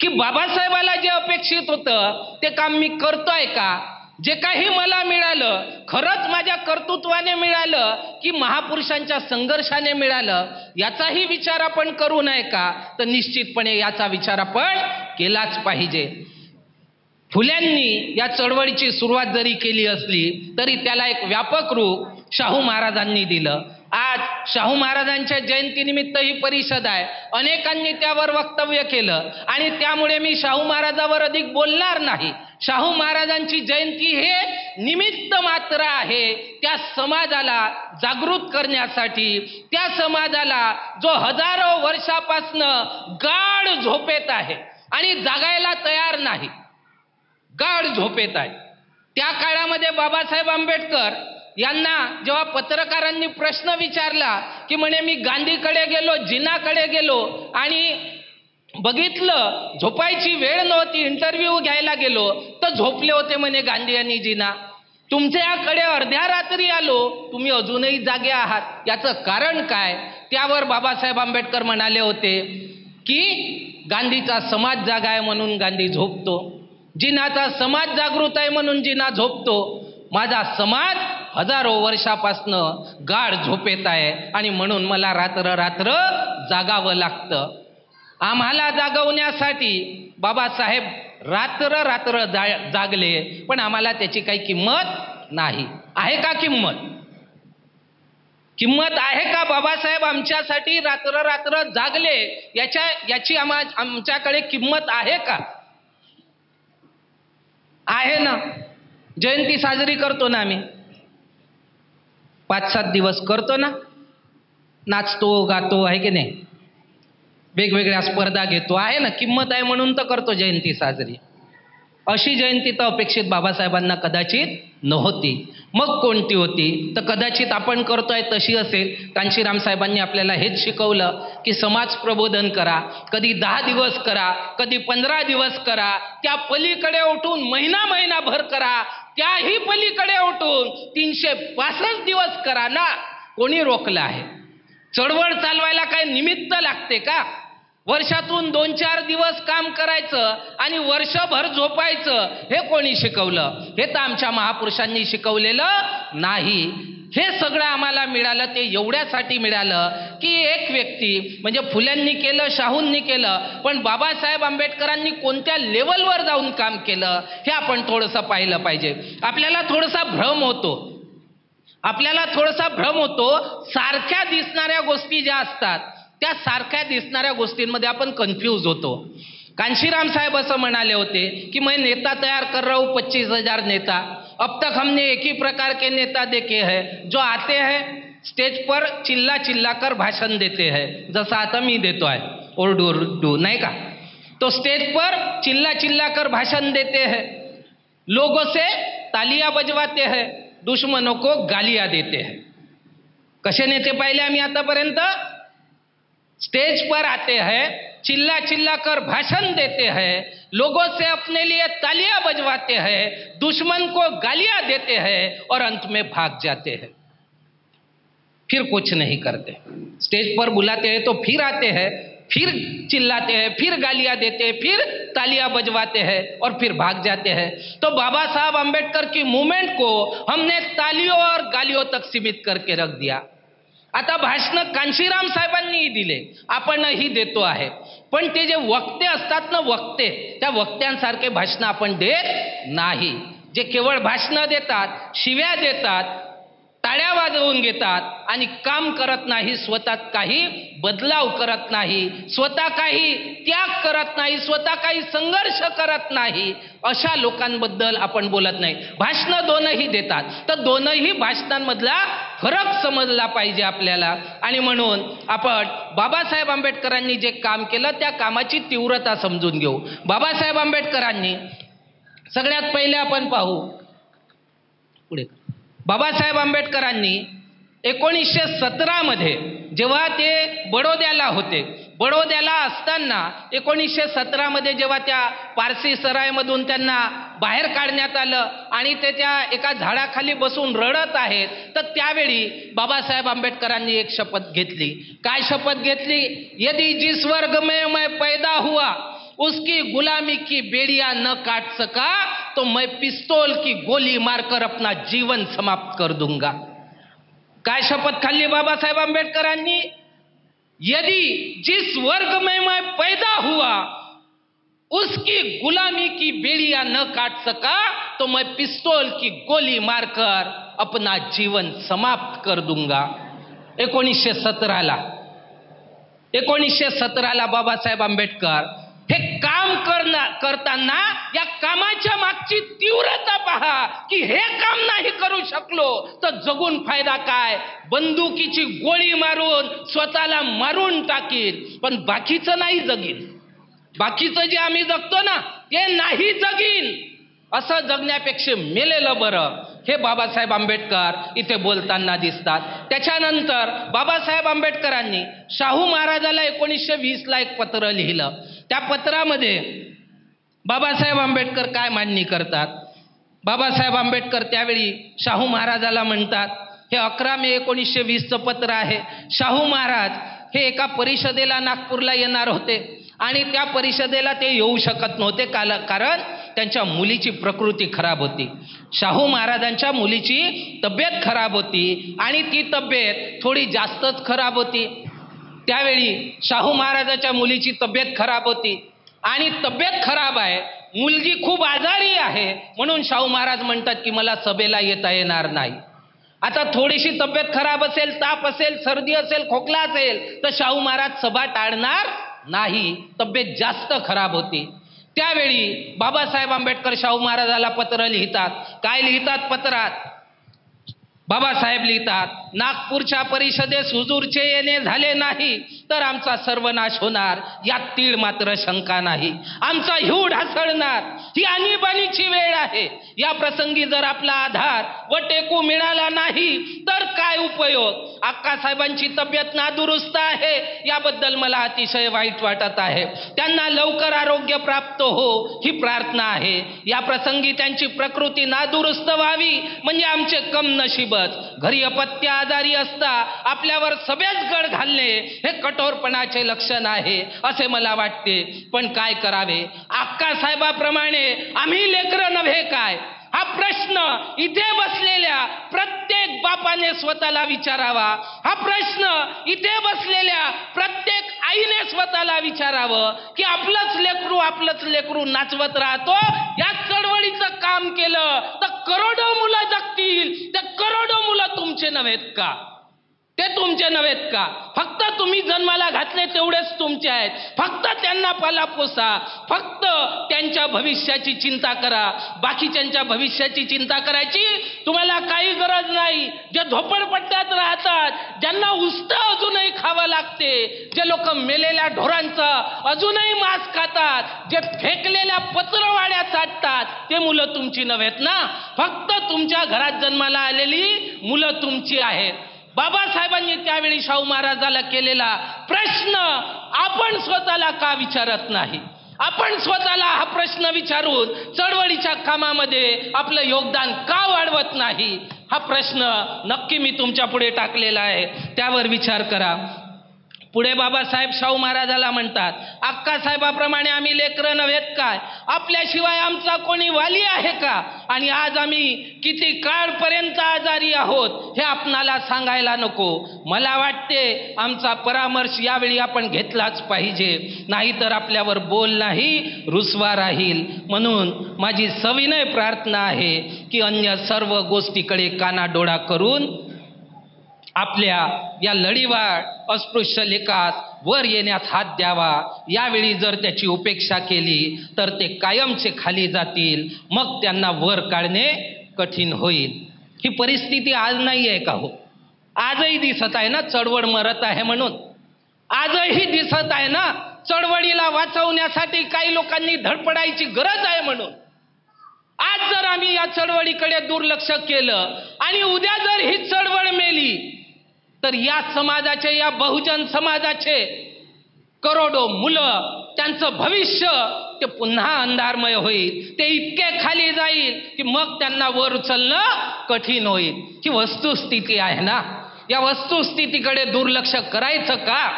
की बाबासाहेबाला जे अपेक्षित होतं ते काम मी करतोय का? जे काही मला मिळालं खरंच माझ्या कर्तृत्वाने मिळालं की महापुरुषांच्या संघर्षाने मिळालं? याचाही विचार आपण करू नये का? तर निश्चितपणे याचा विचार आपण केलाच पाहिजे. फुल्यांनी या चळवळीची सुरुवात जरी केली असली तरी त्याला एक व्यापक रूप शाहू महाराजांनी दिलं. आज शाहू महाराजांच्या जयंतीनिमित्त ही परिषद आहे. अनेकांनी त्यावर वक्तव्य केलं आणि त्यामुळे मी शाहू महाराजांवर अधिक बोलणार नाही. शाहू महाराजांची जयंती हे निमित्त मात्र आहे त्या समाजाला जागृत करण्यासाठी, त्या समाजाला जो हजारो वर्षापासनं गाढ झोपेत आहे आणि जागायला तयार नाही, गाढ झोपेत आहे. त्या काळामध्ये बाबासाहेब आंबेडकर यांना जेव्हा पत्रकारांनी प्रश्न विचारला की म्हणे मी गांधीकडे गेलो, जिनाकडे गेलो आणि बघितलं झोपायची वेळ नव्हती, इंटरव्ह्यू घ्यायला गेलो तर झोपले होते म्हणे गांधी आणि जिना. तुमच्याकडे अर्ध्या रात्री आलो, तुम्ही अजूनही जागे आहात, याचं कारण काय? त्यावर बाबासाहेब आंबेडकर म्हणाले होते की गांधीचा समाज जागा आहे म्हणून गांधी झोपतो, जिनाचा समाज जागृत आहे म्हणून जिना झोपतो, माझा समाज हजारो वर्षापासनं गाढ झोपेत आहे आणि म्हणून मला रात्र रात्र जागावं लागतं. आम्हाला जागवण्यासाठी बाबासाहेब रात्र रात्र जागले, पण आम्हाला त्याची काही किंमत नाही. आहे का किंमत? किंमत आहे का? बाबासाहेब आमच्यासाठी रात्र रात्र जागले, याची आमच्याकडे किंमत आहे का? आहे ना. जयंती साजरी करतो ना आम्ही, 5-7 दिवस करतो ना, नाचतो गातो, आहे की नाही, वेगवेगळ्या स्पर्धा घेतो, आहे ना, किंमत आहे म्हणून तर करतो जयंती साजरी. अशी जयंती तर अपेक्षित बाबासाहेबांना कदाचित नव्हती. मग कोणती होती? तर कदाचित आपण करतोय तशी असेल. कांशीराम साहेबांनी आपल्याला हेच शिकवलं की समाज प्रबोधन करा, कधी 10 दिवस करा, कधी 15 दिवस करा, त्या पलीकडे उठून महिनाभर करा, त्याही पलीकडे उठून 365 दिवस करा ना. कोणी रोखलं आहे? चळवळ चालवायला काय निमित्त लागते का? वर्षातून 2-4 दिवस काम करायचं आणि वर्षभर झोपायचं, हे कोणी शिकवलं? हे तर आमच्या महापुरुषांनी शिकवलेलं नाही. हे सगळं आम्हाला मिळालं ते एवढ्यासाठी मिळालं की एक व्यक्ती म्हणजे फुल्यांनी केलं, शाहूंनी केलं, पण बाबासाहेब आंबेडकरांनी कोणत्या लेवलवर जाऊन काम केलं हे आपण थोडंसं पाहिलं पाहिजे. आपल्याला थोडासा भ्रम होतो. सारख्या दिसणाऱ्या गोष्टी ज्या असतात त्या सारख्या दिसणाऱ्या गोष्टींमध्ये आपण कन्फ्यूज होतो. कांशीराम साहेब असं म्हणाले होते की मैं नेता तैयार कर रहा हूँ, 25,000 नेता. अब तक हमने एक ही प्रकार के नेता देखे हैं जो आते हैं स्टेज पर चिल्ला कर भाषण देते हैं, जसं आता मी देतो आहे ओरडू नाही का. तो स्टेज पर चिल्ला कर भाषण देते हैं, लोगों से तालियां बजवाते हैं, दुश्मनों को गालियां देते हैं. कसे नेते पाहिले आम्ही आतापर्यंत? स्टेज पर आते हैं, चिल्ला कर भाषण देते हैं, लोगों से अपने लिए तालियां बजवाते हैं, दुश्मन को गालियां देते हैं और अंत में भाग जाते हैं, फिर कुछ नहीं करते. स्टेज पर बुलाते हैं तो फिर आते हैं, फिर चिल्लाते हैं, फिर गालियां देते हैं, फिर तालियां बजवाते हैं और फिर भाग जाते हैं. तो बाबा साहब आंबेडकर की मूवमेंट को हमने तालियों और गालियों तक सीमित करके रख दिया. आता भाषण कांशीराम साहेबांनीही दिले, आपणही देतो आहे, पण ते जे वक्ते असतात ना, त्या वक्त्यांसारखे भाषण आपण देत नाही. जे केवळ भाषण देतात, शिव्या देतात, टाळ्या वाजवून घेतात आणि काम करत नाही, स्वतः काही बदलाव करत नाही, स्वतः काही त्याग करत नाही, स्वतः काही संघर्ष करत नाही, अशा लोकांबद्दल आपण बोलत नाही. भाषणं दोनही देतात, तर दोनही भाषणांमधला फरक समजला पाहिजे आपल्याला. आणि म्हणून आपण बाबासाहेब आंबेडकरांनी जे काम केलं त्या कामाची तीव्रता समजून घेऊ. बाबासाहेब आंबेडकरांनी सगळ्यात पहिले आपण पाहू, पुढे बाबासाहेब आंबेडकरांनी 1917 मध्ये जेव्हा ते बडोद्याला होते, बडोद्याला असताना 1917 मध्ये जेव्हा त्या पारसी सरायमधून त्यांना बाहेर काढण्यात आलं आणि ते त्या एका झाडाखाली बसून रडत आहेत, तर त्यावेळी बाबासाहेब आंबेडकरांनी एक शपथ घेतली. काय शपथ घेतली? यदि जिस वर्ग में मैं पैदा हुआ उसकी गुलामी की बेड़ियां न काट सका तो मैं पिस्तौल की गोली मारकर अपना जीवन समाप्त कर दूंगा. काय शपथ खाल्ली बाबासाहेब आंबेडकरांनी? यदि जिस वर्ग में मैं पैदा हुआ उसकी गुलामी की बेड़ियां न काट सका तो मैं पिस्तौल की गोली मारकर अपना जीवन समाप्त कर दूंगा. 1917ला बाबासाहेब आंबेडकर हे काम करताना या कामाच्या मागची तीव्रता पहा की हे काम नाही करू शकलो तर जगून फायदा काय? बंदुकीची गोळी मारून स्वतःला मारून टाकीन, पण बाकीचं नाही जगीन. बाकीचं जे आम्ही जगतो ना ते नाही जगीन. असं जगण्यापेक्षा मेलेलं बरं, हे बाबासाहेब आंबेडकर इथे बोलताना दिसतात. त्याच्यानंतर बाबासाहेब आंबेडकरांनी शाहू महाराजाला 1920ला एक पत्र लिहिलं. त्या पत्रामध्ये बाबासाहेब आंबेडकर काय मांडणी करतात? बाबासाहेब आंबेडकर त्यावेळी शाहू महाराजाला म्हणतात, हे 11 मे 1920चं पत्र आहे. शाहू महाराज हे एका परिषदेला नागपूरला येणार होते आणि त्या परिषदेला ते येऊ शकत नव्हते, कारण त्यांच्या मुलीची प्रकृती खराब होती. शाहू महाराजांच्या मुलीची तब्येत खराब होती आणि ती तब्येत थोडी जास्तच खराब होती. त्यावेळी शाहू महाराजांच्या मुलीची तब्येत खराब होती आणि तब्येत खराब आहे, मुलगी खूप आजारी आहे, म्हणून शाहू महाराज म्हणतात की मला सभेला येता येणार नाही. आता थोडीशी तब्येत खराब असेल, ताप असेल, सर्दी असेल, खोकला असेल तर शाहू महाराज सभा टाळणार नाही, तब्येत जास्त खराब होती. त्यावेळी बाबासाहेब आंबेडकर शाहू महाराजाला पत्र लिहितात. काय लिहितात पत्रात? बाबासाहेब लिहितात, नागपूरच्या परिषदेस हुजूरचे येणे झाले नाही तर आमचा सर्वनाश होणार, यात तीळ मात्र शंका नाही. आमचा ह्यू ढासळणार, ही आणीबाणीची वेळ आहे. या प्रसंगी जर आपला आधार व टेकू मिळाला नाही तर काय उपयोग? अक्कासाहेबांची तब्येत नादुरुस्त आहे, याबद्दल मला अतिशय वाईट वाटत आहे. त्यांना लवकर आरोग्य प्राप्त हो ही प्रार्थना आहे. या प्रसंगी त्यांची प्रकृती नादुरुस्त व्हावी म्हणजे आमचे कम नशीब. घरी अपत्य आजारी असता आपल्यावर सभेत गड घालणे हे कठोरपणाचे लक्षण आहे असे मला वाटते. पण काय करावे? अक्कासाहेबाप्रमाणे आम्ही लेकरं नव्हे काय? हा प्रश्न इथे बसलेल्या प्रत्येक बापाने स्वतःला विचारावा. हा प्रश्न इथे बसलेल्या प्रत्येक आईने स्वतःला विचारावं की आपलंच लेकरू नाचवत राहतो. या चळवळीचं काम केलं तर करोडो मुलं जगतील. ते करोडो मुलं तुमचे नव्हेत का? ते तुमचे नव्हेत का? फक्त तुम्ही जन्माला घातले तेवढेच तुमचे आहेत. फक्त त्यांना पाला पोसा, फक्त त्यांच्या भविष्याची चिंता करा. बाकीच्यांच्या भविष्याची चिंता करायची तुम्हाला काही गरज नाही. जे झोपडपट्ट्यात राहतात, ज्यांना उस्तं अजूनही खावं लागते, जे लोक मेलेल्या ढोरांचा अजूनही मांस खातात, जे फेकलेल्या पत्रवाड्या चाटतात, ते मुलं तुमची नव्हेत ना. फक्त तुमच्या घरात जन्माला आलेली मुलं तुमची आहेत. बाबासाहेबांनी त्यावेळी शाहू महाराजाला केलेला प्रश्न आपण स्वतःला का विचारत नाही? आपण स्वतःला हा प्रश्न विचारून चळवळीच्या कामामध्ये आपलं योगदान का वाढवत नाही? हा प्रश्न नक्की मी तुमच्या पुढे टाकलेला आहे, त्यावर विचार करा. पुढे बाबासाहेब शाहू महाराजाला म्हणतात, अक्कासाहेबाप्रमाणे आम्ही लेकरं नव्हेत काय? आपल्याशिवाय आमचा कोणी वाली आहे का? आणि आज आम्ही किती काळपर्यंत आजारी आहोत हे आपणाला सांगायला नको. मला वाटते आमचा परामर्श यावेळी आपण घेतलाच पाहिजे, नाहीतर आपल्यावर बोल नाही रुसवा राहील. म्हणून माझी सविनय प्रार्थना आहे की अन्य सर्व गोष्टीकडे कानाडोळा करून आपल्या या लढीवाळ अस्पृश्य लेखात वर येण्यास हात द्यावा. यावेळी जर त्याची उपेक्षा केली तर ते कायमचे खाली जातील, मग त्यांना वर काढणे कठीण होईल. ही परिस्थिती आज नाही आहे का हो? आजही दिसत आहे ना चळवळ मरत आहे म्हणून. आजही दिसत आहे ना चळवळीला वाचवण्यासाठी काही लोकांनी धडपडायची गरज आहे म्हणून. आज जर आम्ही या चळवळीकडे दुर्लक्ष केलं आणि उद्या जर ही चळवळ मेली तर या समाजाचे, या बहुजन समाजाचे करोडो मुलं, त्यांचं भविष्य ते पुन्हा अंधारमय होईल. ते इतके खाली जाईल की मग त्यांना वर उचलणं कठीण होईल. ही वस्तुस्थिती आहे ना. या वस्तुस्थितीकडे दुर्लक्ष करायचं का?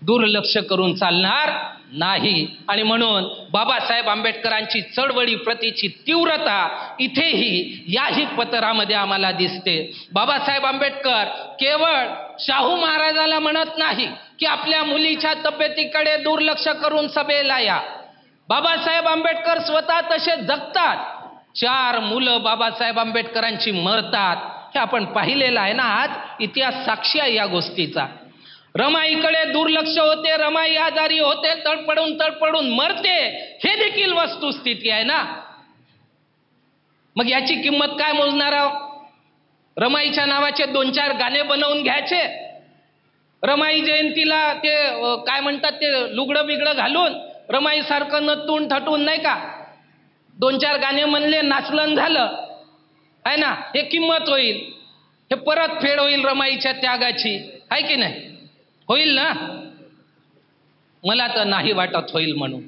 दुर्लक्ष करून चालणार नाही. आणि म्हणून बाबासाहेब आंबेडकरांची चळवळी प्रतीची तीव्रता इथेही याही पत्रामध्ये आम्हाला दिसते. बाबासाहेब आंबेडकर केवळ शाहू महाराजाला म्हणत नाही की आपल्या मुलीच्या तब्येतीकडे दुर्लक्ष करून सभेला या. बाबासाहेब आंबेडकर स्वतः तसे जगतात. 4 मुलं बाबासाहेब आंबेडकरांची मरतात, हे आपण पाहिलेलं आहे ना. आज इतिहास साक्षी आहे या गोष्टीचा. रमाईकडे दुर्लक्ष होते, रमाई आजारी होते, तडपडून मरते, हे देखील वस्तुस्थिती आहे ना. मग याची किंमत काय मोजणार आहोत? रमाईच्या नावाचे 2-4 गाणे बनवून घ्यायचे, रमाई जयंतीला ते काय म्हणतात ते लुगडं बिगडं घालून रमाई सारखं नटून थटून नाही का 2-4 गाणे म्हणले, नाचलन झालं आहे ना. हे किंमत होईल, हे परत फेड होईल रमाईच्या त्यागाची, आहे की नाही? होईल ना? मला तर नाही वाटत होईल म्हणून.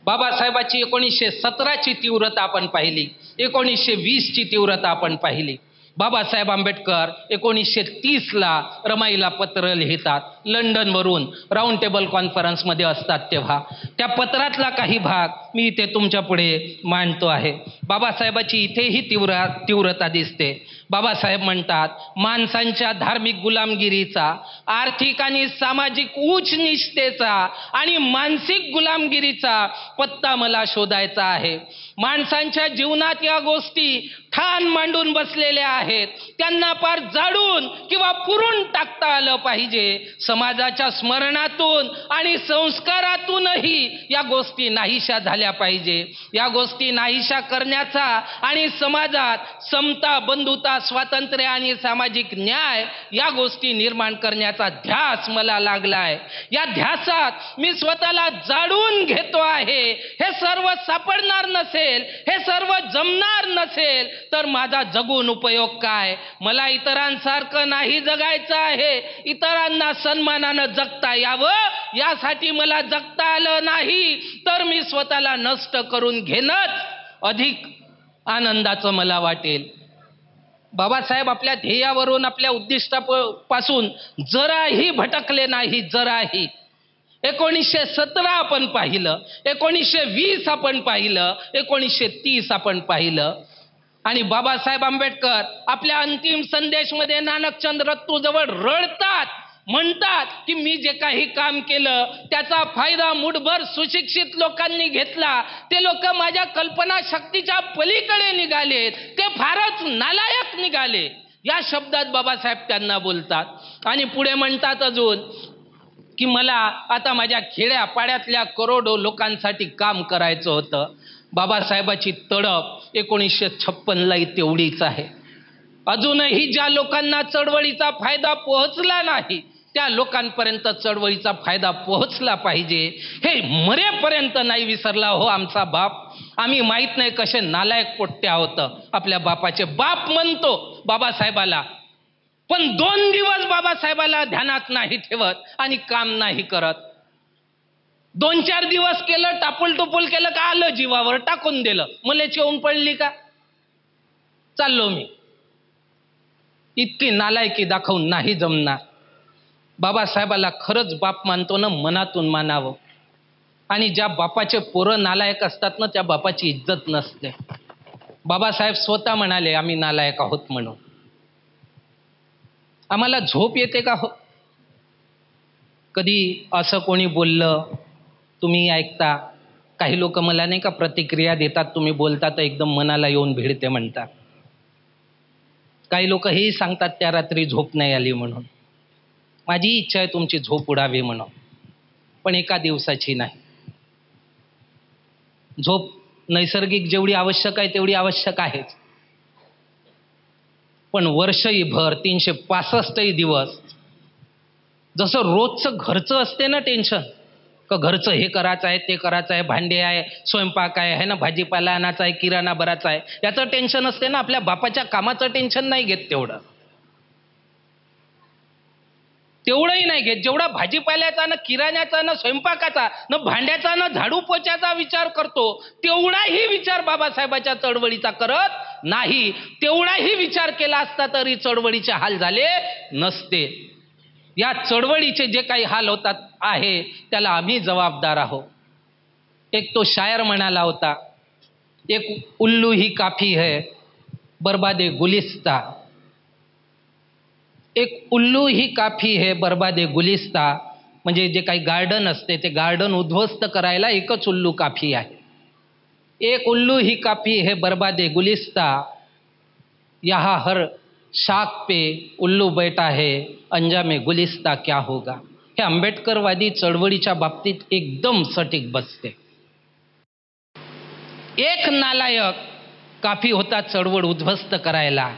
बाबासाहेबाची 1917ची तीव्रता आपण पाहिली, 1920ची तीव्रता आपण पाहिली. बाबासाहेब आंबेडकर 1930ला रमाईला पत्र लिहितात. लंडनवरून राऊंड टेबल कॉन्फरन्समध्ये असतात तेव्हा त्या पत्रातला काही भाग मी इथे तुमच्या पुढे मांडतो आहे. बाबासाहेबाची इथेही तीव्रता दिसते. बाबासाहेब म्हणतात, माणसांच्या धार्मिक गुलामगिरीचा, आर्थिक आणि सामाजिक उच्च निष्ठेचा आणि मानसिक गुलामगिरीचा पत्ता मला शोधायचा आहे. माणसांच्या जीवनात या गोष्टी ठाण मांडून बसलेल्या आहेत. त्यांना पार जाडून किंवा पुरून टाकता आलं पाहिजे. समाजाच्या स्मरणातून आणि संस्कारातूनही या गोष्टी नाहीशा झाल्या पाहिजे. या गोष्टी नाहीशा करण्याचा आणि समाजात समता, बंधुता, स्वातंत्र्य आणि सामाजिक न्याय या गोष्टी निर्माण करण्याचा ध्यास मला लागलाय. या ध्यासात मी स्वतःला जाडून घेतो आहे. हे सर्व सापडणार नसेल, हे सर्व जमणार नसेल तर माझा जगून उपयोग काय? मला इतरांसारखं नाही जगायचं आहे. इतरांना सन्मानानं जगता यावं यासाठी मला जगता आलं नाही तर मी स्वतःला नष्ट करून घेणंच अधिक आनंदाचं मला वाटेल. बाबासाहेब आपल्या ध्येयावरून, आपल्या उद्दिष्टापासून जराही भटकले नाही, जराही. 1917 आपण पाहिलं, 1920 आपण पाहिलं, 1930 आपण पाहिलं. आणि बाबासाहेब आंबेडकर आपल्या अंतिम संदेशमध्ये नानकचंद रत्तूजवळ रडतात, म्हणतात की मी जे काही काम केलं त्याचा फायदा मुठभर सुशिक्षित लोकांनी घेतला. ते लोक माझ्या कल्पनाशक्तीच्या पलीकडे निघालेत, ते फारच नालायक निघाले. या शब्दात बाबासाहेब त्यांना बोलतात. आणि पुढे म्हणतात अजून की मला आता माझ्या खेड्यापाड्यातल्या करोडो लोकांसाठी काम करायचं होतं. बाबासाहेबाची तडप 1956ला तेवढीच आहे. अजूनही ज्या लोकांना चळवळीचा फायदा पोहोचला नाही त्या लोकांपर्यंत चळवळीचा फायदा पोहोचला पाहिजे. हे मरेपर्यंत नाही विसरला हो आमचा बाप. आम्ही माहीत नाही कसे नालायक पोट्टे आहोत. आपल्या बापाचे बाप म्हणतो बाबासाहेबाला, पण 2 दिवस बाबासाहेबाला ध्यानात नाही ठेवत आणि काम नाही करत. 2-4 दिवस केलं, टापूल टुपूल केलं का आलं जीवावर, टाकून दिलं. मला चिवून पडली का, चाललो मी. इतकी नालायकी दाखवून नाही जमणार. बाबासाहेबाला खरंच बाप मानतो ना, मनातून मानावं. आणि ज्या बापाचे पोरं नालायक असतात ना त्या बापाची इज्जत नसते. बाबासाहेब स्वतः म्हणाले आम्ही नालायक आहोत म्हणून. आम्हाला झोप येते का हो? कधी असं कोणी बोललं तुम्ही ऐकता? काही लोक मला नाही का प्रतिक्रिया देतात, तुम्ही बोलता तर एकदम मनाला येऊन भिडते म्हणतात. काही लोक हेही सांगतात त्या रात्री झोप नाही आली म्हणून. माझी इच्छा आहे तुमची झोप उडावी म्हणून, पण एका दिवसाची नाही. झोप नैसर्गिक जेवढी आवश्यक आहे तेवढी आवश्यक आहेच, पण वर्षभर 365 दिवस जसं रोजचं घरचं असते ना टेन्शन, का घरचं हे करायचं आहे, ते करायचं आहे, भांडे आहे, स्वयंपाक आहे ना, भाजीपाला आणायचा आहे, किराणा भरायचा आहे, याचं टेन्शन असते ना. आपल्या बापाच्या कामाचं टेन्शन नाही घेत तेवढंही नाही घेत जेवढा भाजीपाल्याचा, ना किराण्याचा, ना स्वयंपाकाचा, ना भांड्याचा, ना झाडू पोछ्याचा विचार करतो. तेवढाही विचार बाबासाहेबाच्या चळवळीचा करत नाही. तेवढाही विचार केला असता तरी चळवळीचे हाल झाले नसते. या चळवळीचे जे काही हाल होतात आहे त्याला आम्ही जबाबदार आहोत. एक तो शायर म्हणाला होता, एक उल्लू ही काफी है बर्बादे गुलिस्ता. एक उल्लू ही काफी है बर्बादे गुलिस्ता, म्हणजे जे काही गार्डन असते ते गार्डन उद्ध्वस्त करायला एकच उल्लू काफी आहे. एक उल्लू ही काफी है बर्बादे गुलिस्ता, यहाँ हर शाख पे उल्लू बैठा है, अंजामे गुलिस्ता क्या होगा. हे आंबेडकरवादी चळवळीच्या बाबतीत एकदम सटीक बसते. एक नालायक काफी होता चळवळ उद्ध्वस्त करायला.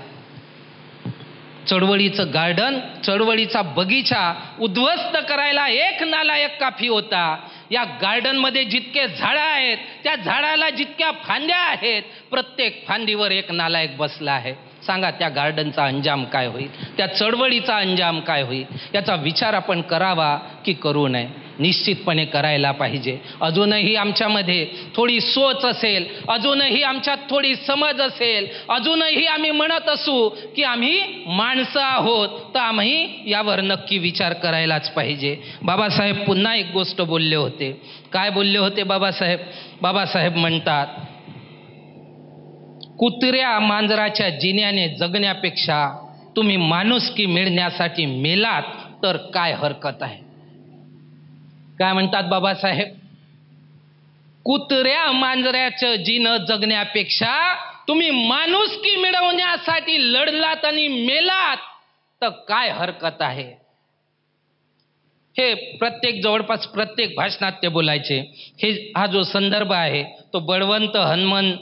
चळवळीचं गार्डन, चळवळीचा बगीचा उद्ध्वस्त करायला एक नालायक काफी होता. या गार्डनमध्ये जितके झाडं आहेत त्या झाडाला जितक्या फांद्या आहेत प्रत्येक फांदीवर एक नालायक बसला आहे. सांगा त्या गार्डनचा अंजाम काय होईल, त्या चळवळीचा अंजाम काय होईल, याचा विचार आपण करावा की करू नये. निश्चितपणे करायला पाहिजे. अजूनही आमच्यामध्ये थोडी सोच असेल, अजूनही आमच्यात थोडी समज असेल, अजूनही आम्ही म्हणत असू की आम्ही माणसं आहोत, तर आम्ही यावर नक्की विचार करायलाच पाहिजे. बाबासाहेब पुन्हा एक गोष्ट बोलले होते. काय बोलले होते बाबासाहेब? बाबासाहेब म्हणतात, कुत्र्या मांजराच्या जिन्याने जगण्यापेक्षा तुम्ही माणुसकी मिळण्यासाठी मेलात तर काय हरकत आहे. काय म्हणतात बाबासाहेब? कुत्र्या मांजराचं जिनं जगण्यापेक्षा तुम्ही माणुसकी मिळवण्यासाठी लढलात आणि मेलात तर काय हरकत आहे. हे जवळपास प्रत्येक भाषणात ते बोलायचे. हा जो संदर्भ आहे तो बळवंत हनुमान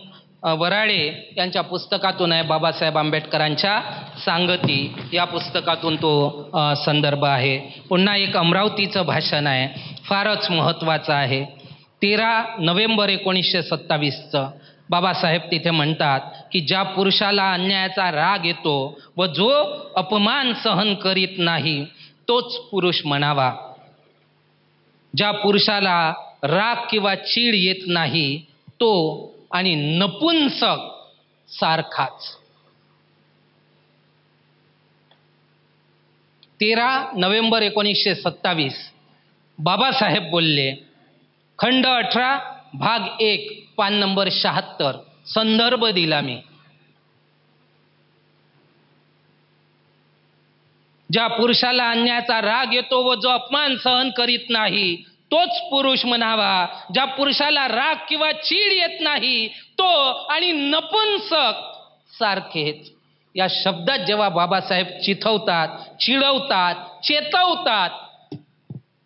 वराळे यांच्या पुस्तकातून आहे, बाबासाहेब आंबेडकरांच्या सांगती या पुस्तकातून तो संदर्भ आहे. पुन्हा एक अमरावतीचं भाषण आहे, फारच महत्त्वाचं आहे. 13 नोव्हेंबर 1927चं. बाबासाहेब तिथे म्हणतात की ज्या पुरुषाला अन्यायाचा राग येतो व जो अपमान सहन करीत नाही तोच पुरुष म्हणावा. ज्या पुरुषाला राग किंवा चीड येत नाही तो आणि नपुंसक सारखाच. 13 नोव्हेंबर 1927 बाबासाहेब बोलले. खंड 18 भाग 1 पान नंबर 76 संदर्भ दिला मी. ज्या पुरुषाला अन्यायाचा राग येतो व जो अपमान सहन करीत नाही तोच पुरुष म्हणावा. ज्या पुरुषाला राग किंवा चीड येत नाही तो आणि नपुंसक सारखेच. या शब्दात जेव्हा बाबासाहेब चिथवतात, चिडवतात, चेतवतात,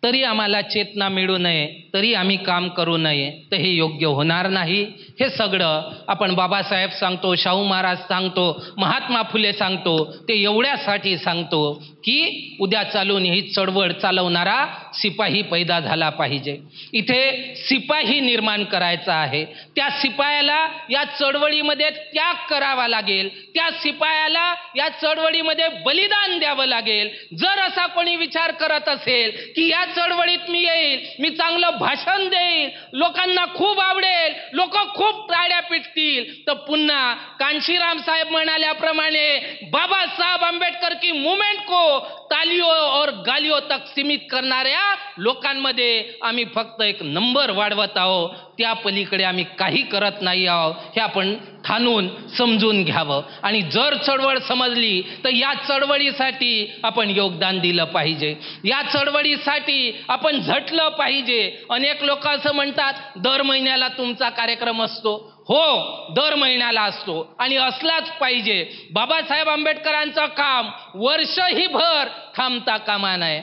तरी आम्हाला चेतना मिळू नये, तरी आम्ही काम करू नये, तर हे योग्य होणार नाही. हे सगळं आपण बाबासाहेब सांगतो, शाहू महाराज सांगतो, महात्मा फुले सांगतो, ते एवढ्यासाठी सांगतो की उद्या चालून ही चळवळ चालवणारा शिपाई पैदा झाला पाहिजे. इथे शिपाई निर्माण करायचा आहे. त्या शिपायाला या चळवळीमध्ये त्याग करावा लागेल. त्या शिपायाला या चळवळीमध्ये बलिदान द्यावं लागेल. जर असा कोणी विचार करत असेल की या चळवळीत मी येईल, मी चांगलं भाषण देईल, लोकांना खूप आवडेल, लोक खूप टाळ्या पिटतील, तर पुन्हा कांशीराम साहेब म्हणाल्याप्रमाणे बाबासाहेब आंबेडकर की मूवमेंट को तालियों और गालियों तक सीमित करणाऱ्या लोकांमध्ये आम्ही फक्त एक नंबर वाढवत आहोत. त्या पलीकडे आम्ही काही करत नाही आहोत. हे आपण ठाणून समजून घ्यावं. आणि जर चळवळ समजली तर या चळवळीसाठी आपण योगदान दिलं पाहिजे. या चळवळीसाठी आपण झटलं पाहिजे. अनेक लोक असं म्हणतात दर महिन्याला तुमचा कार्यक्रम असतो. हो, दर महिन्याला असतो आणि असलाच पाहिजे. बाबासाहेब आंबेडकरांचं काम वर्षहीभर थांबता कामा नये.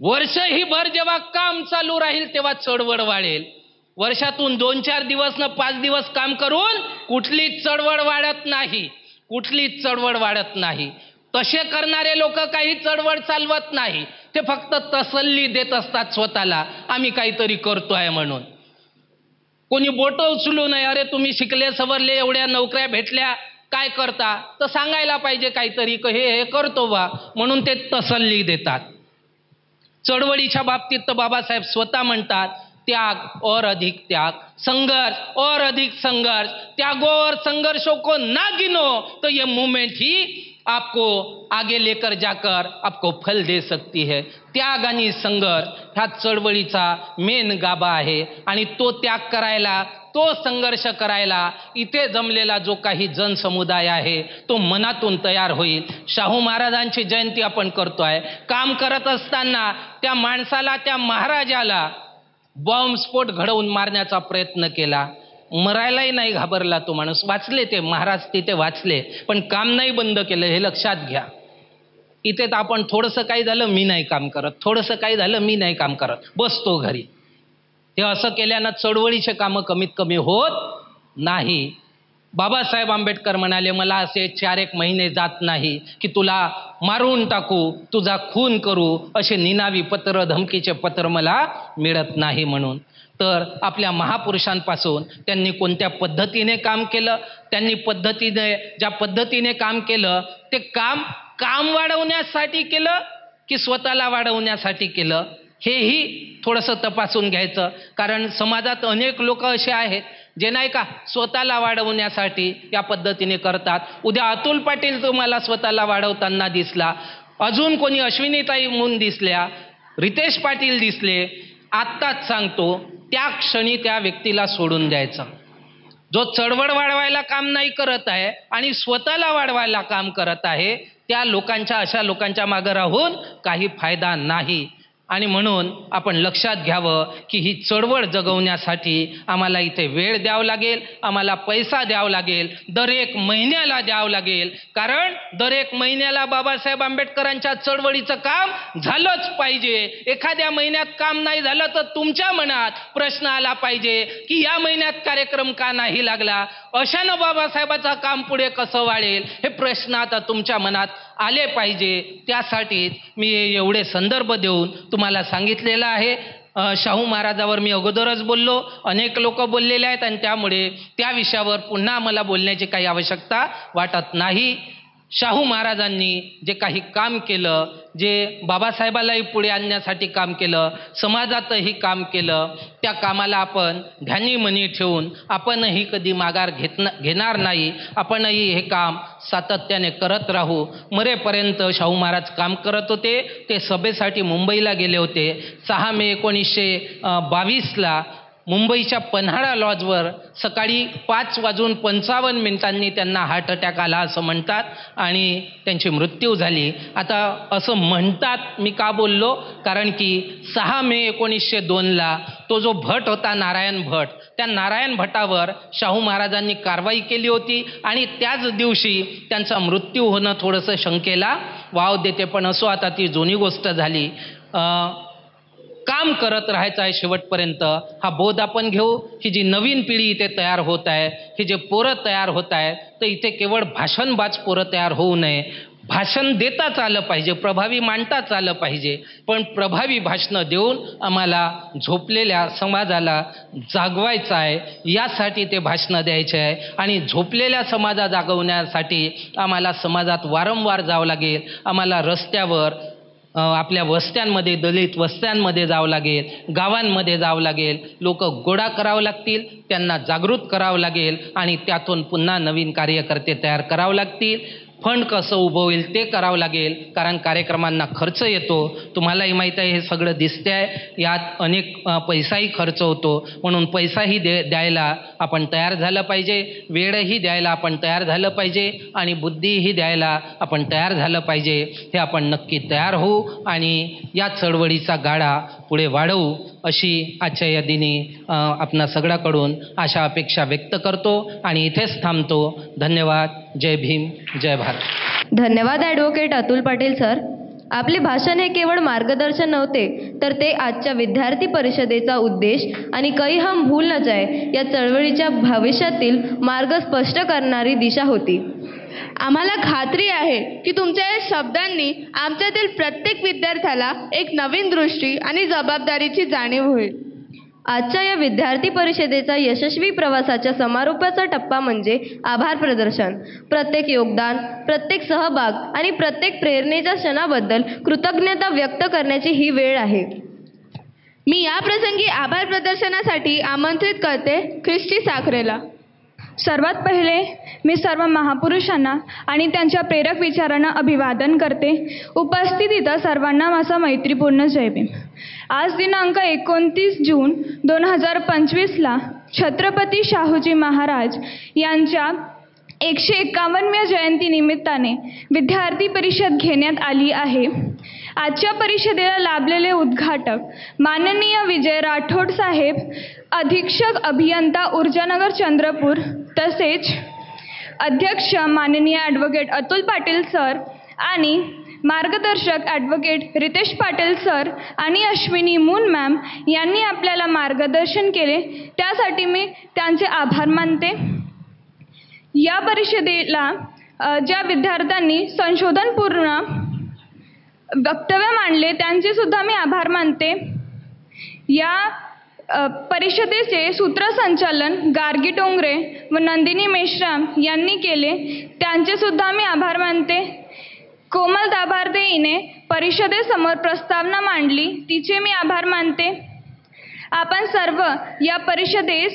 वर्षहीभर जेव्हा काम चालू राहील तेव्हा चळवळ वाढेल. वर्षातून 2-4 दिवस न 5 दिवस काम करून कुठलीच चळवळ वाढत नाही, कुठलीच चळवळ वाढत नाही. तसे करणारे लोक काही चळवळ चालवत नाही, ते फक्त तसल्ली देत असतात स्वतःला, आम्ही काहीतरी करतोय म्हणून. कोणी बोट उचलू नये, अरे तुम्ही शिकले सवरले, एवढ्या नोकऱ्या भेटल्या, काय करता, तर सांगायला पाहिजे काहीतरी, हे करतो बा, म्हणून ते तसल्ली देतात. चळवळीच्या बाबतीत तर बाबासाहेब स्वतः म्हणतात त्याग और अधिक त्याग, संघर्ष और अधिक संघर्ष, त्यागो और संघर्षों को ना गिनो तो ये मूवमेंट ही आपको आगे लेकर जाकर आपको फल दे सकती है. त्याग आणि संघर्ष ह्या चळवळीचा मेन गाभा आहे. आणि तो त्याग करायला, तो संघर्ष करायला इथे जमलेला जो काही जनसमुदाय आहे तो मनातून तयार होईल. शाहू महाराजांची जयंती आपण करतोय. काम करत असताना त्या माणसाला, त्या महाराजाला बॉम्बस्फोट घडवून मारण्याचा प्रयत्न केला. मरायलाही नाही घाबरला तो माणूस. वाचले ते महाराज, तिथे वाचले, पण काम नाही बंद केलं, हे लक्षात घ्या. इथे तर आपण थोडंसं काही झालं मी नाही काम करत, थोडंसं काही झालं मी नाही काम करत, बसतो घरी. हे असं केल्यानं चळवळीचे कामं कमीत कमी होत नाही. बाबासाहेब आंबेडकर म्हणाले मला असे 4-1 महिने जात नाही की तुला मारून टाकू, तुझा खून करू, असे निनावी पत्र, धमकीचे पत्र मला मिळत नाही म्हणून. तर आपल्या महापुरुषांपासून त्यांनी कोणत्या पद्धतीने काम केलं, त्यांनी ज्या पद्धतीने काम केलं ते काम वाढवण्यासाठी केलं की स्वतःला वाढवण्यासाठी केलं, हेही थोडंसं तपासून घ्यायचं. कारण समाजात अनेक लोक असे आहेत जे नाही का स्वतःला वाढवण्यासाठी या पद्धतीने करतात. उद्या अतुल पाटील तुम्हाला स्वतःला वाढवताना दिसला, अजून कोणी अश्विनीताई म्हणून दिसल्या, रितेश पाटील दिसले, आत्ताच सांगतो त्या क्षणी त्या व्यक्तीला सोडून द्यायचं. जो चळवळ वाढवायला काम नाही करत आहे आणि स्वतःला वाढवायला काम करत आहे त्या लोकांच्या, अशा लोकांच्या मागे राहून काही फायदा नाही. आणि म्हणून आपण लक्षात घ्यावं की ही चळवळ जगवण्यासाठी आम्हाला इथे वेळ द्यावा लागेल, आम्हाला पैसा द्यावा लागेल, दर एक महिन्याला द्यावं लागेल. कारण दर एक महिन्याला बाबासाहेब आंबेडकरांच्या चळवळीचं काम झालंच पाहिजे. एखाद्या महिन्यात काम नाही झालं तर तुमच्या मनात प्रश्न आला पाहिजे की या महिन्यात कार्यक्रम का नाही लागला, अशानं बाबासाहेबाचं काम पुढे कसं वाढेल, हे प्रश्न आता तुमच्या मनात आले पाहिजे. त्यासाठीच मी एवढे संदर्भ देऊन तुम्हाला सांगितलेलं आहे. शाहू महाराजावर मी अगोदरच बोललो, अनेक लोक बोललेले आहेत आणि त्यामुळे त्या विषयावर पुन्हा मला बोलण्याची काही आवश्यकता वाटत नाही. शाहू महाराजांनी जे काही काम केलं, जे बाबासाहेबालाही पुढे आणण्यासाठी काम केलं, समाजातही काम केलं, त्या कामाला आपण ध्यानी मनी ठेवून आपणही कधी माघार घेणार नाही. आपणही हे काम सातत्याने करत राहू. मरेपर्यंत शाहू महाराज काम करत होते. ते सभेसाठी मुंबईला गेले होते. 6 मे 1922ला मुंबईच्या पन्हाळा लॉजवर सकाळी 5:55 त्यांना हार्ट अटॅक आला असं म्हणतात आणि त्यांची मृत्यू झाली. आता असं म्हणतात, मी का बोललो, कारण की 6 मे 1902ला तो जो भट होता नारायण भट, त्या नारायण भटावर शाहू महाराजांनी कारवाई केली होती आणि त्याच दिवशी त्यांचा मृत्यू होणं थोडंसं शंकेला वाव देते. पण असो, आता ती जुनी गोष्ट झाली. काम करत राहायचं आहे शेवटपर्यंत, हा बोध आपण घेऊ. ही जी नवीन पिढी इथे तयार होत आहे, ही जे पोरं तयार होत आहेत, तर इथे केवळ भाषणबाज पोरं तयार होऊ नये. भाषण देताच आलं पाहिजे, प्रभावी मांडताच आलं पाहिजे, पण प्रभावी भाषणं देऊन आम्हाला झोपलेल्या समाजाला जागवायचं आहे. यासाठी ते भाषणं द्यायचे आहे आणि झोपलेल्या समाजा जागवण्यासाठी आम्हाला समाजात वारंवार जावं लागेल. आम्हाला रस्त्यावर, आपल्या वस्त्यांमध्ये, दलित वस्त्यांमध्ये जावं लागेल, गावांमध्ये जावं लागेल, लोक गोळा करावं लागतील, त्यांना जागृत करावं लागेल आणि त्यातून पुन्हा नवीन कार्यकर्ते तयार करावं लागतील. फंड कसं उभं होईल ते करावं लागेल, कारण कार्यक्रमांना खर्च येतो. तुम्हालाही माहीत आहे, हे सगळं दिसते आहे. यात अनेक पैसाही खर्च होतो. म्हणून पैसाही द्यायला आपण तयार झालं पाहिजे, वेळही द्यायला आपण तयार झालं पाहिजे आणि बुद्धीही द्यायला आपण तयार झालं पाहिजे. हे आपण नक्की तयार होऊ आणि या चळवळीचा गाडा पुढे वाढवू, अशी आजच्या या दिनी आपणा सगळ्याकडून आशा अपेक्षा व्यक्त करतो आणि इथेच थांबतो. धन्यवाद. जय भीम, जय भारत. धन्यवाद ॲडव्होकेट अतुल पाटील सर. आपले भाषण हे केवळ मार्गदर्शन नव्हते, तर ते आजच्या विद्यार्थी परिषदेचा उद्देश आणि कहीं हम भूल न जाए या चळवळीच्या भविष्यातील मार्ग स्पष्ट करणारी दिशा होती. आम्हाला खात्री आहे की तुमच्या या शब्दांनी आमच्यातील प्रत्येक विद्यार्थ्याला एक नवीन दृष्टी आणि जबाबदारीची जाणीव होईल. आजच्या या विद्यार्थी परिषदेचा यशस्वी प्रवासाच्या समारोपाचा टप्पा म्हणजे आभार प्रदर्शन. प्रत्येक योगदान, प्रत्येक सहभाग आणि प्रत्येक प्रेरणेच्या क्षणाबद्दल कृतज्ञता व्यक्त करण्याची ही वेळ आहे. मी या प्रसंगी आभार प्रदर्शनासाठी आमंत्रित करते ख्रिस्टी साखरेला. सर्वात पहिले मी सर्व महापुरुषांना आणि त्यांच्या प्रेरक विचारांना अभिवादन करते. उपस्थित इथं सर्वांना माझा मैत्रीपूर्ण जय भीम. आज दिनांक 29 जून 2025ला छत्रपती शाहूजी महाराज यांच्या 151व्या जयंतीनिमित्ताने विद्यार्थी परिषद घेण्यात आली आहे. आजच्या परिषदेला लाभलेले उद्घाटक माननीय विजय राठोड साहेब, अधीक्षक अभियंता ऊर्जानगर चंद्रपूर, तसेच अध्यक्ष माननीय ॲडव्होकेट अतुल पाटील सर आणि मार्गदर्शक ॲडव्होकेट रितेश पाटील सर आणि अश्विनी मून मॅम यांनी आपल्याला मार्गदर्शन केले, त्यासाठी मी त्यांचे आभार मानते. या परिषदेला ज्या विद्यार्थ्यांनी संशोधनपूर्ण वक्तव्य मांडले त्यांचे सुद्धा मी आभार मानते. या परिषदेचे सूत्रसंचालन गार्गी डोंगरे व नंदिनी मेश्राम यांनी केले, त्यांचे सुद्धा मी आभार मानते. कोमल दाभार्दे हिने परिषदेसमोर प्रस्तावना मांडली, तिचे मी आभार मानते. आपण सर्व या परिषदेस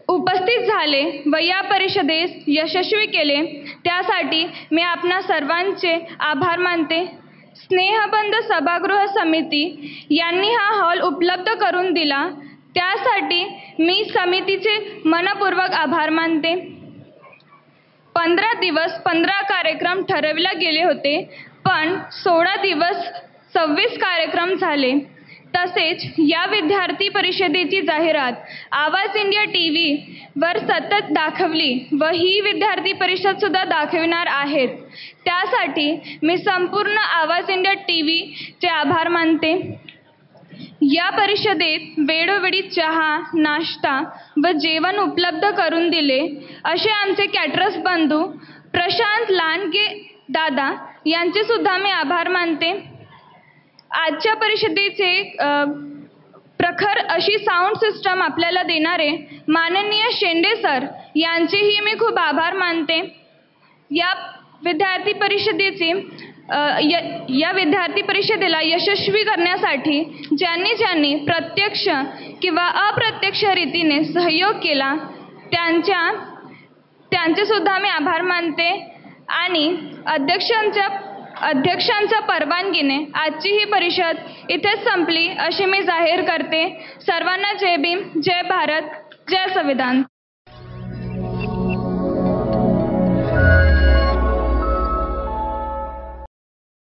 उपस्थित झाले व या परिषदेस यशस्वी केले, त्यासाठी मी आपणा सर्वांचे आभार मानते. स्नेहबंध सभागृह समिती यांनी हा हॉल उपलब्ध करून दिला, त्यासाठी मी समितीचे मनपूर्वक आभार मानते. 15 दिवस 15 कार्यक्रम ठरविले गेले होते, पण 16 दिवस 26 कार्यक्रम झाले. तसेच या विद्यार्थी परिषदेची जाहिरात आवाज इंडिया TV वर सतत दाखवली व ही विद्यार्थी परिषद सुद्धा दाखविणार आहेत. त्यासाठी मी संपूर्ण आवाज इंडिया TV चे आभार मानते. या परिषदेत वेळोवेळी चहा, नाश्ता व जेवण उपलब्ध करून दिले असे आमचे कॅटरर्स बंधू प्रशांत लांडगे दादा यांचे सुद्धा मी आभार मानते. आजच्या परिषदेचे प्रखर अशी साऊंड सिस्टम आपल्याला देणारे माननीय शेंडे सर यांचेही मी खूप आभार मानते. या विद्यार्थी परिषदेला यशस्वी करण्यासाठी ज्यांनी प्रत्यक्ष किंवा अप्रत्यक्ष रीतीने सहयोग केला त्यांचे सुद्धा मी आभार मानते. आणि अध्यक्षांच्या परवानगीने आजची ही परिषद इथेच संपली अशी मी जाहीर करते. सर्वांना जय भीम, जय भारत, जय संविधान.